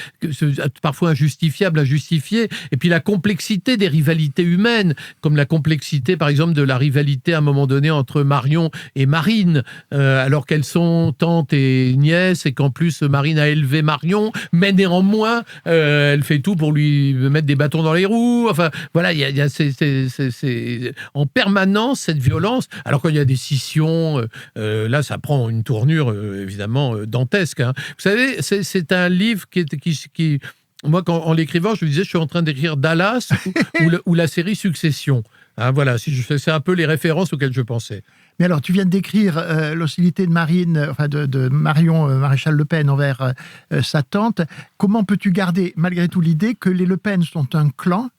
parfois injustifiables, injustifiées, et puis la complexité des rivalités humaines, comme la complexité, par exemple, de la rivalité à un moment donné entre Marion et Marine, alors qu'elles sont tantes et nièces, et qu'en plus Marine a élevé Marion, mais néanmoins, elle fait tout pour lui mettre des bâtons dans les roues. Enfin, voilà, il y a en permanence cette violence. Alors quand il y a des scissions, là, ça prend une tournure évidemment dantesque. Hein. Vous savez, c'est un livre qui moi, en l'écrivant, je me disais, je suis en train d'écrire Dallas ou la série Succession. Hein, voilà, c'est un peu les références auxquelles je pensais. Mais alors, tu viens de décrire l'hostilité de Marion Maréchal Le Pen envers sa tante. Comment peux-tu garder, malgré tout, l'idée que les Le Pen sont un clan,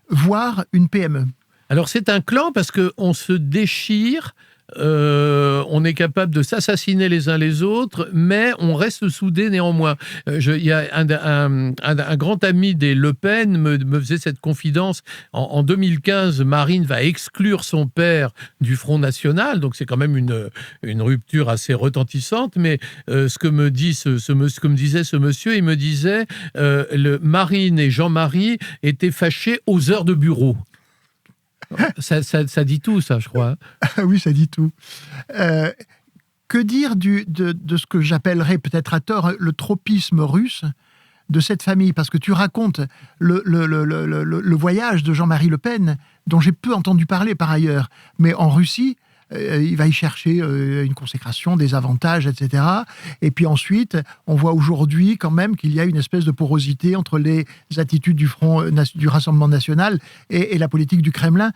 voire une PME ? Alors, c'est un clan parce qu'on se déchire, on est capable de s'assassiner les uns les autres, mais on reste soudés néanmoins. Il y a un grand ami des Le Pen me faisait cette confidence. En 2015, Marine va exclure son père du Front National, donc c'est quand même une rupture assez retentissante, mais ce que me disait ce monsieur, il me disait Marine et Jean-Marie étaient fâchés aux heures de bureau. Ça dit tout, ça, je crois. Oui, ça dit tout. Que dire de ce que j'appellerais peut-être à tort le tropisme russe de cette famille ? Parce que tu racontes le voyage de Jean-Marie Le Pen, dont j'ai peu entendu parler par ailleurs. Mais en Russie, il va y chercher une consécration, des avantages, etc. Et puis ensuite, on voit aujourd'hui quand même qu'il y a une espèce de porosité entre les attitudes du Rassemblement national et la politique du Kremlin.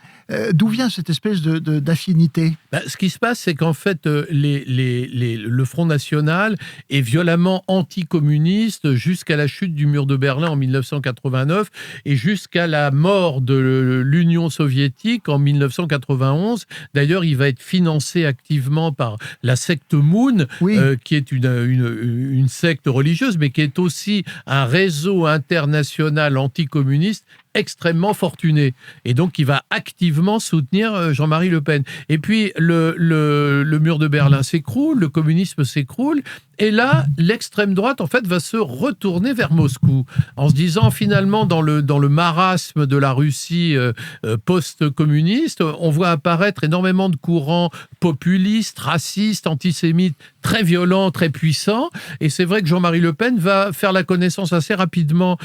D'où vient cette espèce d'affinité ? Ce qui se passe, c'est qu'en fait, le Front National est violemment anticommuniste jusqu'à la chute du mur de Berlin en 1989 et jusqu'à la mort de l'Union soviétique en 1991. D'ailleurs, il va être financé activement par la secte Moon, oui. Qui est une secte religieuse, mais qui est aussi un réseau international anticommuniste extrêmement fortuné, et donc qui va activement soutenir Jean-Marie Le Pen. Et puis, le mur de Berlin s'écroule, le communisme s'écroule, et là, l'extrême droite, en fait, va se retourner vers Moscou, en se disant, finalement, dans le marasme de la Russie post-communiste, on voit apparaître énormément de courants populistes, racistes, antisémites, très violents, très puissants, et c'est vrai que Jean-Marie Le Pen va faire la connaissance assez rapidement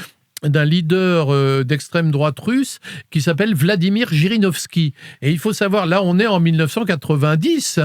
d'un leader d'extrême droite russe qui s'appelle Vladimir Jirinovski. Et il faut savoir, là on est en 1990,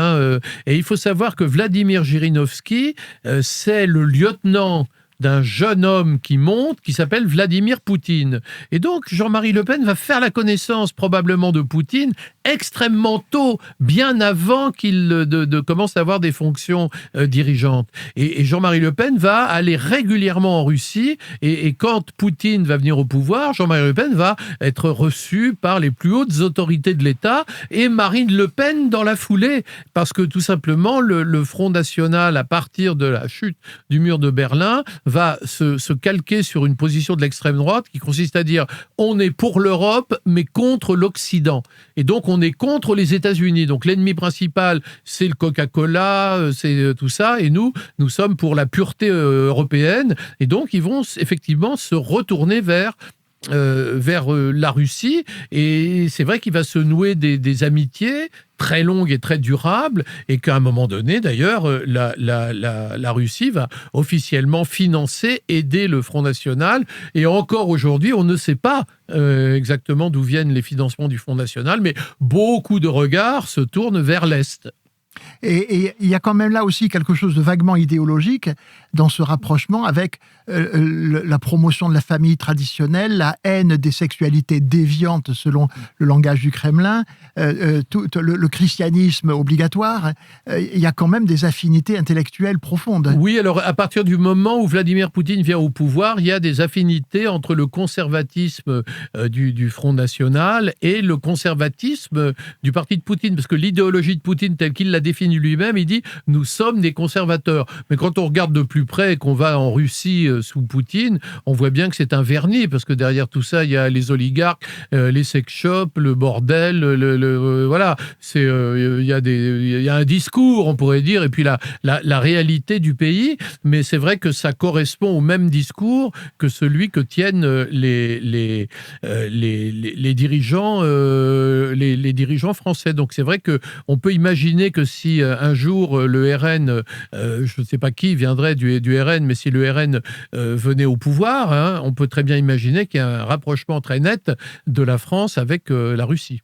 et il faut savoir que Vladimir Jirinovski, c'est le lieutenant d'un jeune homme qui monte, qui s'appelle Vladimir Poutine. Et donc, Jean-Marie Le Pen va faire la connaissance probablement de Poutine extrêmement tôt, bien avant qu'il commence à avoir des fonctions dirigeantes. Et Jean-Marie Le Pen va aller régulièrement en Russie, et quand Poutine va venir au pouvoir, Jean-Marie Le Pen va être reçu par les plus hautes autorités de l'État, et Marine Le Pen dans la foulée, parce que tout simplement, le Front National, à partir de la chute du mur de Berlin, va se calquer sur une position de l'extrême droite qui consiste à dire on est pour l'Europe mais contre l'Occident. Et donc on est contre les États-Unis. Donc l'ennemi principal, c'est le Coca-Cola, c'est tout ça. Et nous sommes pour la pureté européenne. Et donc ils vont effectivement se retourner vers la Russie, et c'est vrai qu'il va se nouer des amitiés très longues et très durables, et qu'à un moment donné, d'ailleurs, la Russie va officiellement financer, aider le Front National, et encore aujourd'hui, on ne sait pas exactement d'où viennent les financements du Front National, mais beaucoup de regards se tournent vers l'Est. Et il y a quand même là aussi quelque chose de vaguement idéologique dans ce rapprochement avec la promotion de la famille traditionnelle, la haine des sexualités déviantes selon le langage du Kremlin, le christianisme obligatoire. Il y a quand même des affinités intellectuelles profondes. Oui, alors à partir du moment où Vladimir Poutine vient au pouvoir, il y a des affinités entre le conservatisme du Front National et le conservatisme du parti de Poutine, parce que l'idéologie de Poutine telle qu'il l'a définie lui-même, il dit « nous sommes des conservateurs ». Mais quand on regarde de plus près et qu'on va en Russie sous Poutine, on voit bien que c'est un vernis, parce que derrière tout ça, il y a les oligarques, les sex shops, le bordel, voilà. Il y a un discours, on pourrait dire, et puis la réalité du pays, mais c'est vrai que ça correspond au même discours que celui que tiennent les dirigeants français. Donc c'est vrai qu'on peut imaginer que si un jour le RN, je ne sais pas qui viendrait du RN, mais si le RN venait au pouvoir, on peut très bien imaginer qu'il y a un rapprochement très net de la France avec la Russie.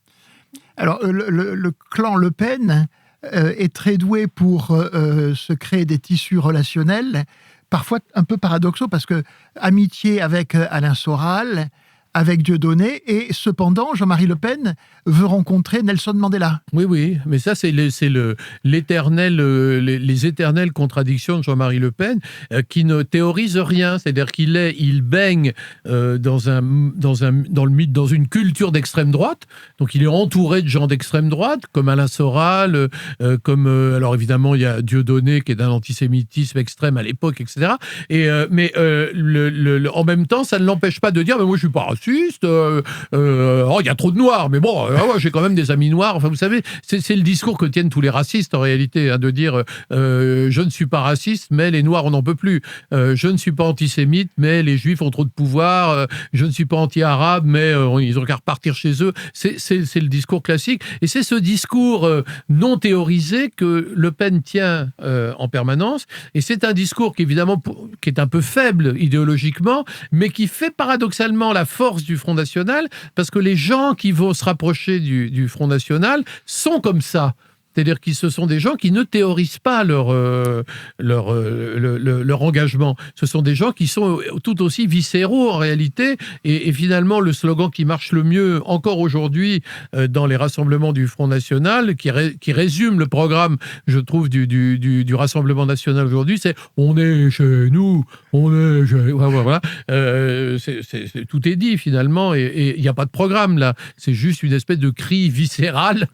Alors, le clan Le Pen est très doué pour se créer des tissus relationnels, parfois un peu paradoxaux, parce que amitié avec Alain Soral, avec Dieudonné, et cependant, Jean-Marie Le Pen veut rencontrer Nelson Mandela. Oui, mais ça, c'est les éternelles contradictions de Jean-Marie Le Pen, qui ne théorise rien. C'est-à-dire qu'il baigne dans une culture d'extrême droite. Donc, il est entouré de gens d'extrême droite, comme Alain Soral, alors évidemment, il y a Dieudonné, qui est d'un antisémitisme extrême à l'époque, etc. Mais en même temps, ça ne l'empêche pas de dire, mais moi, je suis pas raciste, il y a trop de noirs, mais bon, j'ai quand même des amis noirs. Enfin, vous savez, c'est le discours que tiennent tous les racistes, en réalité, de dire je ne suis pas raciste, mais les noirs, on n'en peut plus. Je ne suis pas antisémite, mais les juifs ont trop de pouvoir. Je ne suis pas anti-arabe, mais ils ont qu'à repartir chez eux. C'est le discours classique. Et c'est ce discours non théorisé que Le Pen tient en permanence. Et c'est un discours qui, évidemment, qui est un peu faible idéologiquement, mais qui fait paradoxalement la force du Front National, parce que les gens qui vont se rapprocher du Front National sont comme ça. C'est-à-dire que ce sont des gens qui ne théorisent pas leur engagement. Ce sont des gens qui sont tout aussi viscéraux en réalité. Et finalement, le slogan qui marche le mieux encore aujourd'hui dans les rassemblements du Front National, qui résume le programme, je trouve, du Rassemblement National aujourd'hui, c'est « On est chez nous, on est chez... » Voilà. Tout est dit finalement, et il n'y a pas de programme là. C'est juste une espèce de cri viscéral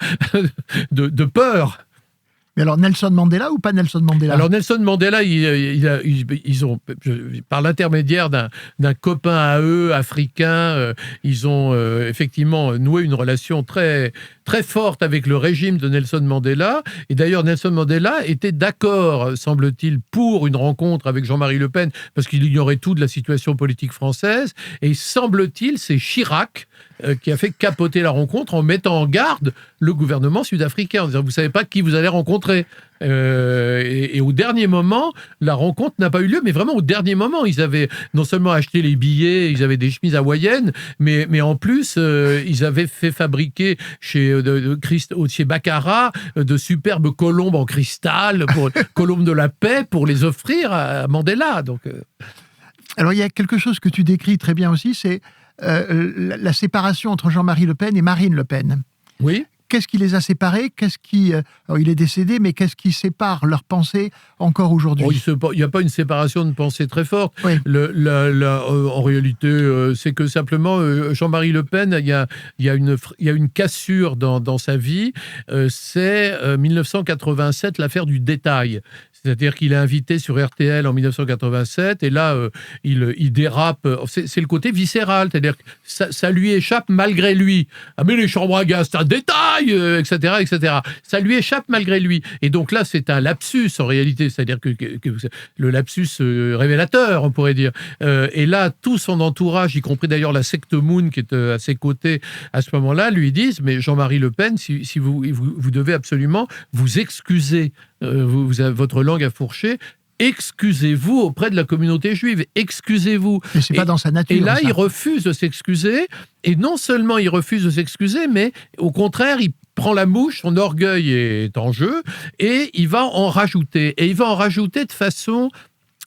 de peur. Mais alors, Nelson Mandela ou pas Nelson Mandela? Alors, Nelson Mandela, ils ont, par l'intermédiaire d'un copain à eux, africain, ils ont effectivement noué une relation très, très forte avec le régime de Nelson Mandela. Et d'ailleurs, Nelson Mandela était d'accord, semble-t-il, pour une rencontre avec Jean-Marie Le Pen, parce qu'il ignorait tout de la situation politique française. Et semble-t-il, c'est Chirac qui a fait capoter la rencontre en mettant en garde le gouvernement sud-africain, en disant « Vous ne savez pas qui vous allez rencontrer ». Et au dernier moment, la rencontre n'a pas eu lieu, mais vraiment au dernier moment. Ils avaient non seulement acheté les billets, ils avaient des chemises hawaïennes, mais en plus, ils avaient fait fabriquer chez Baccarat de superbes colombes en cristal, colombes de la paix, pour les offrir à Mandela. Donc, Alors, il y a quelque chose que tu décris très bien aussi, c'est la séparation entre Jean-Marie Le Pen et Marine Le Pen. Oui. Qu'est-ce qui les a séparés? Alors, il est décédé, mais qu'est-ce qui sépare leurs pensées encore aujourd'hui? Il n'y a pas une séparation de pensée très forte. Oui. En réalité, c'est que simplement, Jean-Marie Le Pen, il y a une cassure dans sa vie. C'est 1987, l'affaire du détail. C'est-à-dire qu'il est invité sur RTL en 1987 et là, il dérape. C'est le côté viscéral, c'est-à-dire que ça lui échappe malgré lui. Ah mais les chambres à gaz, c'est un détail, etc., etc. Ça lui échappe malgré lui. Et donc là, c'est un lapsus en réalité, c'est-à-dire que le lapsus révélateur, on pourrait dire. Et là, tout son entourage, y compris d'ailleurs la secte Moon qui est à ses côtés à ce moment-là, lui disent « Mais Jean-Marie Le Pen, si vous devez absolument vous excuser. Votre langue a fourché, excusez-vous auprès de la communauté juive, excusez-vous. » Mais c'est pas dans sa nature. Et là, ça. il refuse de s'excuser, et non seulement il refuse de s'excuser, mais au contraire, il prend la mouche, son orgueil est en jeu, et il va en rajouter. Et il va en rajouter de façon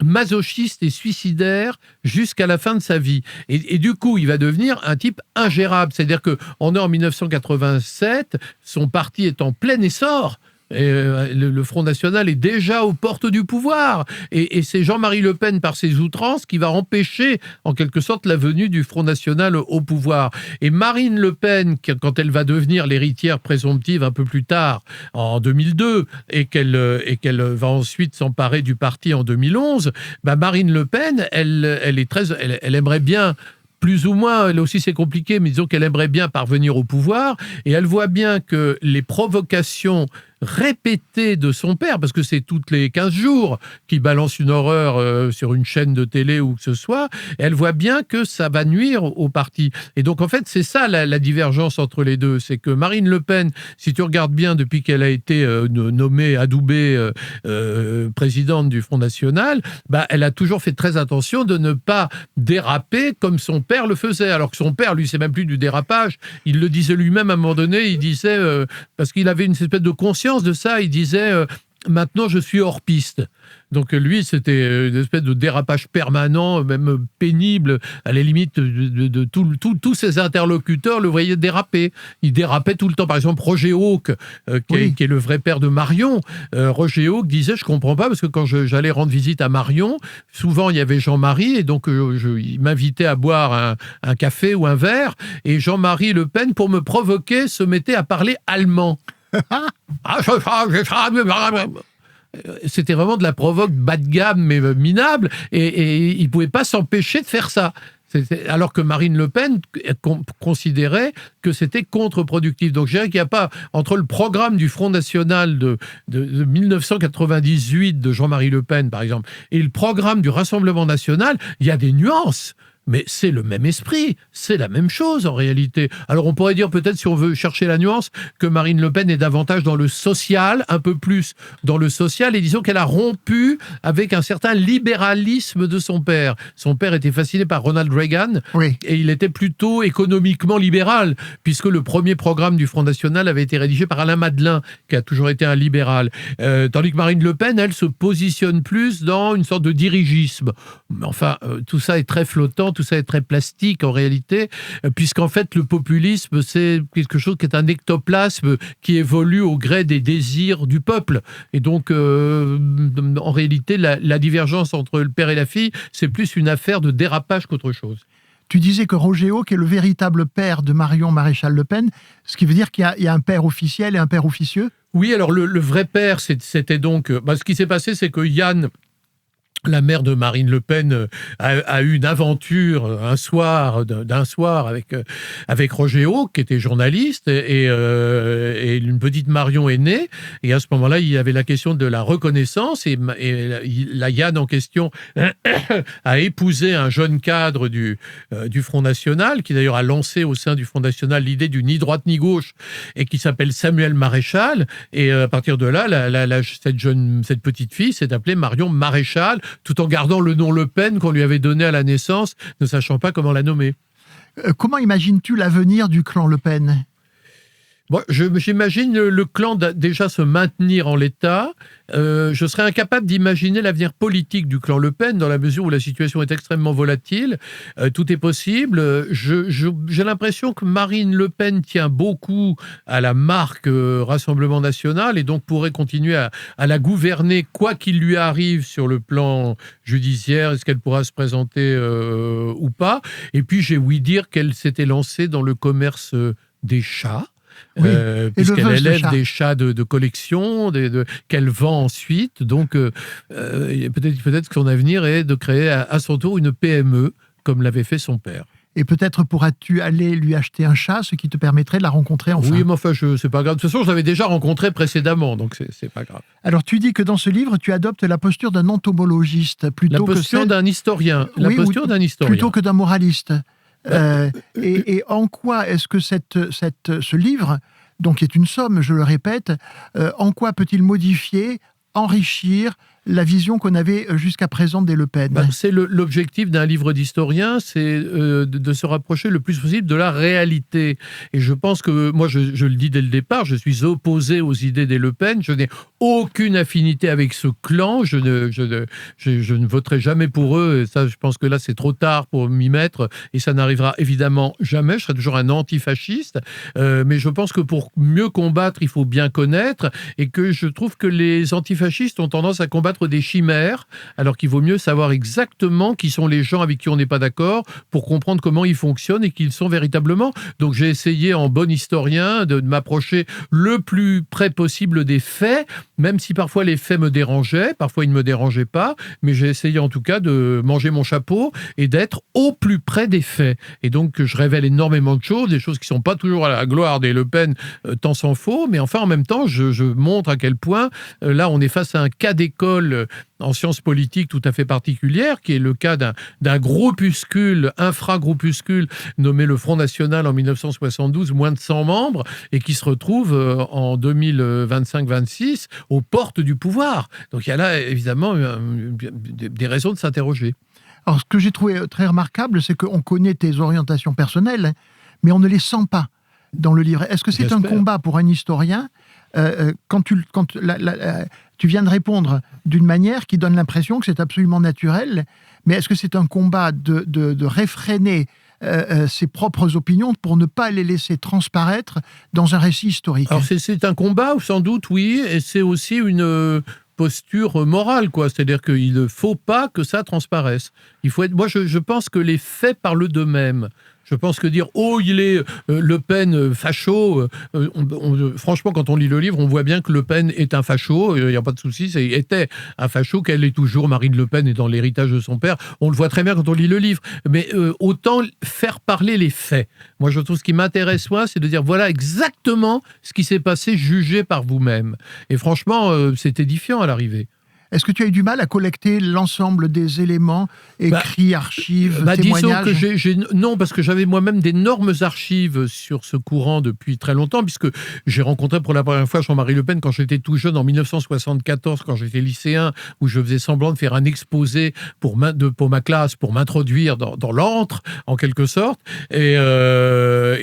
masochiste et suicidaire jusqu'à la fin de sa vie. Et du coup, il va devenir un type ingérable. C'est-à-dire qu'on est en 1987, son parti est en plein essor, et le Front National est déjà aux portes du pouvoir. Et c'est Jean-Marie Le Pen, par ses outrances, qui va empêcher, en quelque sorte, la venue du Front National au pouvoir. Et Marine Le Pen, quand elle va devenir l'héritière présomptive un peu plus tard, en 2002, et qu'elle va ensuite s'emparer du parti en 2011, Marine Le Pen, elle aimerait bien, plus ou moins, là aussi c'est compliqué, mais disons qu'elle aimerait bien parvenir au pouvoir, et elle voit bien que les provocations répétée de son père, parce que c'est toutes les 15 jours qu'il balance une horreur sur une chaîne de télé ou que ce soit, et elle voit bien que ça va nuire au parti. Et donc, en fait, c'est ça la divergence entre les deux. C'est que Marine Le Pen, si tu regardes bien, depuis qu'elle a été nommée, adoubée présidente du Front National, elle a toujours fait très attention de ne pas déraper comme son père le faisait. Alors que son père, lui, c'est même plus du dérapage. Il le disait lui-même à un moment donné, il disait, parce qu'il avait une espèce de conscience de ça, il disait maintenant je suis hors piste. Donc lui, c'était une espèce de dérapage permanent, même pénible, à la limite de tous ses interlocuteurs le voyaient déraper. Il dérapait tout le temps. Par exemple, Roger Hawk, qui est le vrai père de Marion, Roger Hawk disait, je comprends pas, parce que quand j'allais rendre visite à Marion, souvent il y avait Jean-Marie, et donc il m'invitait à boire un café ou un verre, et Jean-Marie Le Pen, pour me provoquer, se mettait à parler allemand. C'était vraiment de la provoque bas de gamme, mais minable, et il ne pouvait pas s'empêcher de faire ça. Alors que Marine Le Pen considérait que c'était contre-productif. Donc je dirais qu'il n'y a pas, entre le programme du Front National de 1998 de Jean-Marie Le Pen, par exemple, et le programme du Rassemblement National, il y a des nuances. Mais c'est le même esprit, c'est la même chose en réalité. Alors on pourrait dire peut-être, si on veut chercher la nuance, que Marine Le Pen est davantage dans le social, un peu plus dans le social, et disons qu'elle a rompu avec un certain libéralisme de son père. Son père était fasciné par Ronald Reagan, Oui. et il était plutôt économiquement libéral, puisque le premier programme du Front National avait été rédigé par Alain Madelin, qui a toujours été un libéral. Tandis que Marine Le Pen, elle, se positionne plus dans une sorte de dirigisme. Mais enfin, tout ça est très flottant, tout ça est très plastique en réalité, puisqu'en fait le populisme c'est quelque chose qui est un ectoplasme qui évolue au gré des désirs du peuple. Et donc en réalité la divergence entre le père et la fille, c'est plus une affaire de dérapage qu'autre chose. Tu disais que Roger Hauk est le véritable père de Marion Maréchal Le Pen, ce qui veut dire qu'il y a un père officiel et un père officieux. Oui, alors le vrai père, c'était donc... ce qui s'est passé, c'est que Yann, la mère de Marine Le Pen, a eu une aventure d'un soir avec Roger Hauk, qui était journaliste, et une petite Marion est née. Et à ce moment-là, il y avait la question de la reconnaissance, et la Yann en question a épousé un jeune cadre du Front National, qui d'ailleurs a lancé au sein du Front National l'idée du ni droite ni gauche, et qui s'appelle Samuel Maréchal. Et à partir de là, cette petite fille s'est appelée Marion Maréchal, tout en gardant le nom Le Pen qu'on lui avait donné à la naissance, ne sachant pas comment la nommer. Comment imagines-tu l'avenir du clan Le Pen ? Bon, j'imagine le clan déjà se maintenir en l'état. Je serais incapable d'imaginer l'avenir politique du clan Le Pen dans la mesure où la situation est extrêmement volatile. Tout est possible. J'ai l'impression que Marine Le Pen tient beaucoup à la marque Rassemblement National et donc pourrait continuer à la gouverner quoi qu'il lui arrive sur le plan judiciaire. Est-ce qu'elle pourra se présenter ou pas ? Et puis j'ai ouï dire qu'elle s'était lancée dans le commerce des chats. Oui, puisqu'elle élève des chats de collection, qu'elle vend ensuite. Donc, peut-être que son avenir est de créer à son tour une PME, comme l'avait fait son père. Et peut-être pourras-tu aller lui acheter un chat, ce qui te permettrait de la rencontrer enfin. Oui, mais enfin, c'est pas grave. De toute façon, je l'avais déjà rencontrée précédemment, donc c'est pas grave. Alors, tu dis que dans ce livre, tu adoptes la posture d'un entomologiste plutôt que celle... d'un historien. Oui, la posture d'un historien. Plutôt que d'un moraliste. Et en quoi est-ce que ce livre, donc qui est une somme, je le répète, en quoi peut-il modifier, enrichir la vision qu'on avait jusqu'à présent des Le Pen? C'est l'objectif d'un livre d'historien, c'est de se rapprocher le plus possible de la réalité. Et je pense que, moi je le dis dès le départ, je suis opposé aux idées des Le Pen, je n'ai aucune affinité avec ce clan, je ne voterai jamais pour eux, et ça je pense que là c'est trop tard pour m'y mettre, et ça n'arrivera évidemment jamais, je serai toujours un antifasciste, mais je pense que pour mieux combattre, il faut bien connaître, et que je trouve que les antifascistes ont tendance à combattre des chimères, alors qu'il vaut mieux savoir exactement qui sont les gens avec qui on n'est pas d'accord pour comprendre comment ils fonctionnent et qui ils sont véritablement. Donc j'ai essayé en bon historien de m'approcher le plus près possible des faits, même si parfois les faits me dérangeaient, parfois ils ne me dérangeaient pas, mais j'ai essayé en tout cas de manger mon chapeau et d'être au plus près des faits. Et donc je révèle énormément de choses, des choses qui ne sont pas toujours à la gloire des Le Pen, tant s'en faut, mais enfin en même temps je montre à quel point là on est face à un cas d'école en sciences politiques tout à fait particulière, qui est le cas d'un groupuscule, infra-groupuscule, nommé le Front National en 1972, moins de 100 membres, et qui se retrouve en 2025-26 aux portes du pouvoir. Donc il y a là, évidemment, des raisons de s'interroger. Alors, ce que j'ai trouvé très remarquable, c'est qu'on connaît tes orientations personnelles, mais on ne les sent pas dans le livre. Est-ce que c'est un combat pour un historien quand tu viens de répondre d'une manière qui donne l'impression que c'est absolument naturel, mais est-ce que c'est un combat de réfréner ses propres opinions pour ne pas les laisser transparaître dans un récit historique? Alors c'est un combat, sans doute, oui, et c'est aussi une posture morale, quoi. C'est-à-dire qu'il ne faut pas que ça transparaisse. Il faut être... Moi, je pense que les faits parlent d'eux-mêmes. Je pense que dire « Oh, il est Le Pen facho », franchement, quand on lit le livre, on voit bien que Le Pen est un facho, il n'y a pas de souci, était un facho, qu'elle est toujours. Marine Le Pen est dans l'héritage de son père. On le voit très bien quand on lit le livre. Mais autant faire parler les faits. Moi, je trouve ce qui m'intéresse, moi, c'est de dire « Voilà exactement ce qui s'est passé, jugé par vous-même ». Et franchement, c'est édifiant à l'arrivée. Est-ce que tu as eu du mal à collecter l'ensemble des éléments, écrits, archives, témoignages? Disons que non, parce que j'avais moi-même d'énormes archives sur ce courant depuis très longtemps, puisque j'ai rencontré pour la première fois Jean-Marie Le Pen quand j'étais tout jeune, en 1974, quand j'étais lycéen, où je faisais semblant de faire un exposé pour ma classe, pour m'introduire dans l'antre, en quelque sorte. Et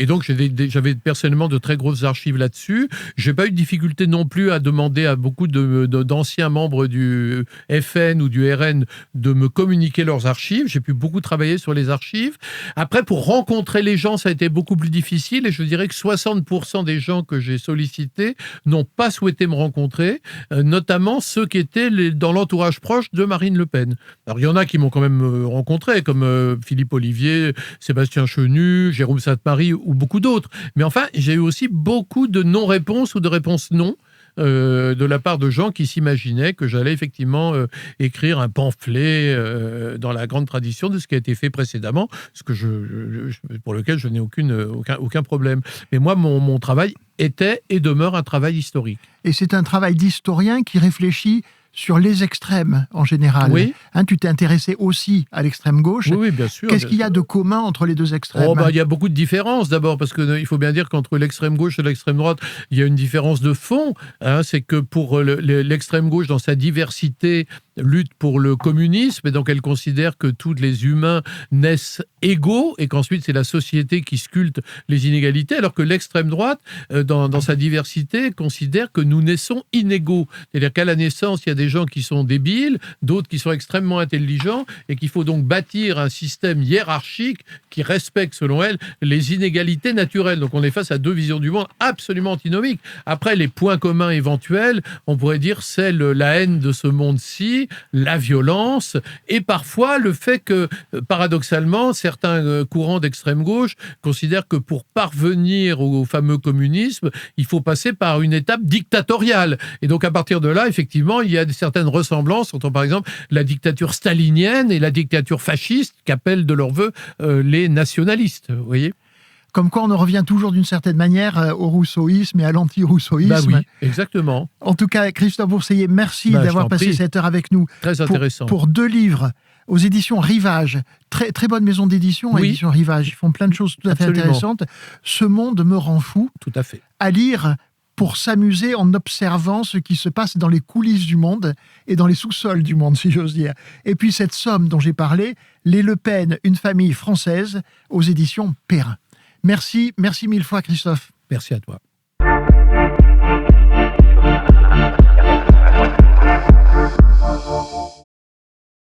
donc, j'avais personnellement de très grosses archives là-dessus. J'ai pas eu de difficulté non plus à demander à beaucoup d'anciens membres du FN ou du RN de me communiquer leurs archives. J'ai pu beaucoup travailler sur les archives. Après, pour rencontrer les gens, ça a été beaucoup plus difficile, et je dirais que 60% des gens que j'ai sollicités n'ont pas souhaité me rencontrer, notamment ceux qui étaient dans l'entourage proche de Marine Le Pen. Alors, il y en a qui m'ont quand même rencontré, comme Philippe Olivier, Sébastien Chenu, Jérôme Sainte-Marie ou beaucoup d'autres. Mais enfin, j'ai eu aussi beaucoup de non-réponses ou de réponses non, de la part de gens qui s'imaginaient que j'allais effectivement écrire un pamphlet dans la grande tradition de ce qui a été fait précédemment, pour lequel je n'ai aucun problème. Mais moi, mon travail était et demeure un travail historique. Et c'est un travail d'historien qui réfléchit sur les extrêmes en général. Oui. Tu t'es intéressé aussi à l'extrême gauche. Oui, bien sûr. Qu'est-ce qu'il y a de commun entre les deux extrêmes? Il y a beaucoup de différences. D'abord, parce qu'il faut bien dire qu'entre l'extrême gauche et l'extrême droite, il y a une différence de fond. C'est que pour l'extrême gauche, dans sa diversité, lutte pour le communisme, et donc elle considère que tous les humains naissent égaux, et qu'ensuite c'est la société qui sculpte les inégalités, alors que l'extrême droite, dans sa diversité, considère que nous naissons inégaux. C'est-à-dire qu'à la naissance, il y a des gens qui sont débiles, d'autres qui sont extrêmement intelligents, et qu'il faut donc bâtir un système hiérarchique qui respecte, selon elle, les inégalités naturelles. Donc on est face à deux visions du monde absolument antinomiques. Après, les points communs éventuels, on pourrait dire, c'est la haine de ce monde-ci, la violence, et parfois le fait que, paradoxalement, certains courants d'extrême gauche considèrent que pour parvenir au fameux communisme, il faut passer par une étape dictatoriale. Et donc à partir de là, effectivement, il y a certaines ressemblances entre, par exemple, la dictature stalinienne et la dictature fasciste qu'appellent de leur vœu les nationalistes. Vous voyez ? Comme quoi, on en revient toujours d'une certaine manière au rousseauisme et à l'anti-rousseauisme. Oui, exactement. En tout cas, Christophe Bourseiller, merci d'avoir passé cette heure avec nous. Très intéressant. Pour 2 livres aux éditions Rivage. Très, très bonne maison d'édition, éditions Rivage. Ils font plein de choses tout à fait intéressantes. Ce monde me rend fou. Tout à fait. À lire pour s'amuser en observant ce qui se passe dans les coulisses du monde et dans les sous-sols du monde, si j'ose dire. Et puis cette somme dont j'ai parlé, Les Le Pen, une famille française, aux éditions Perrin. Merci mille fois, Christophe. Merci à toi.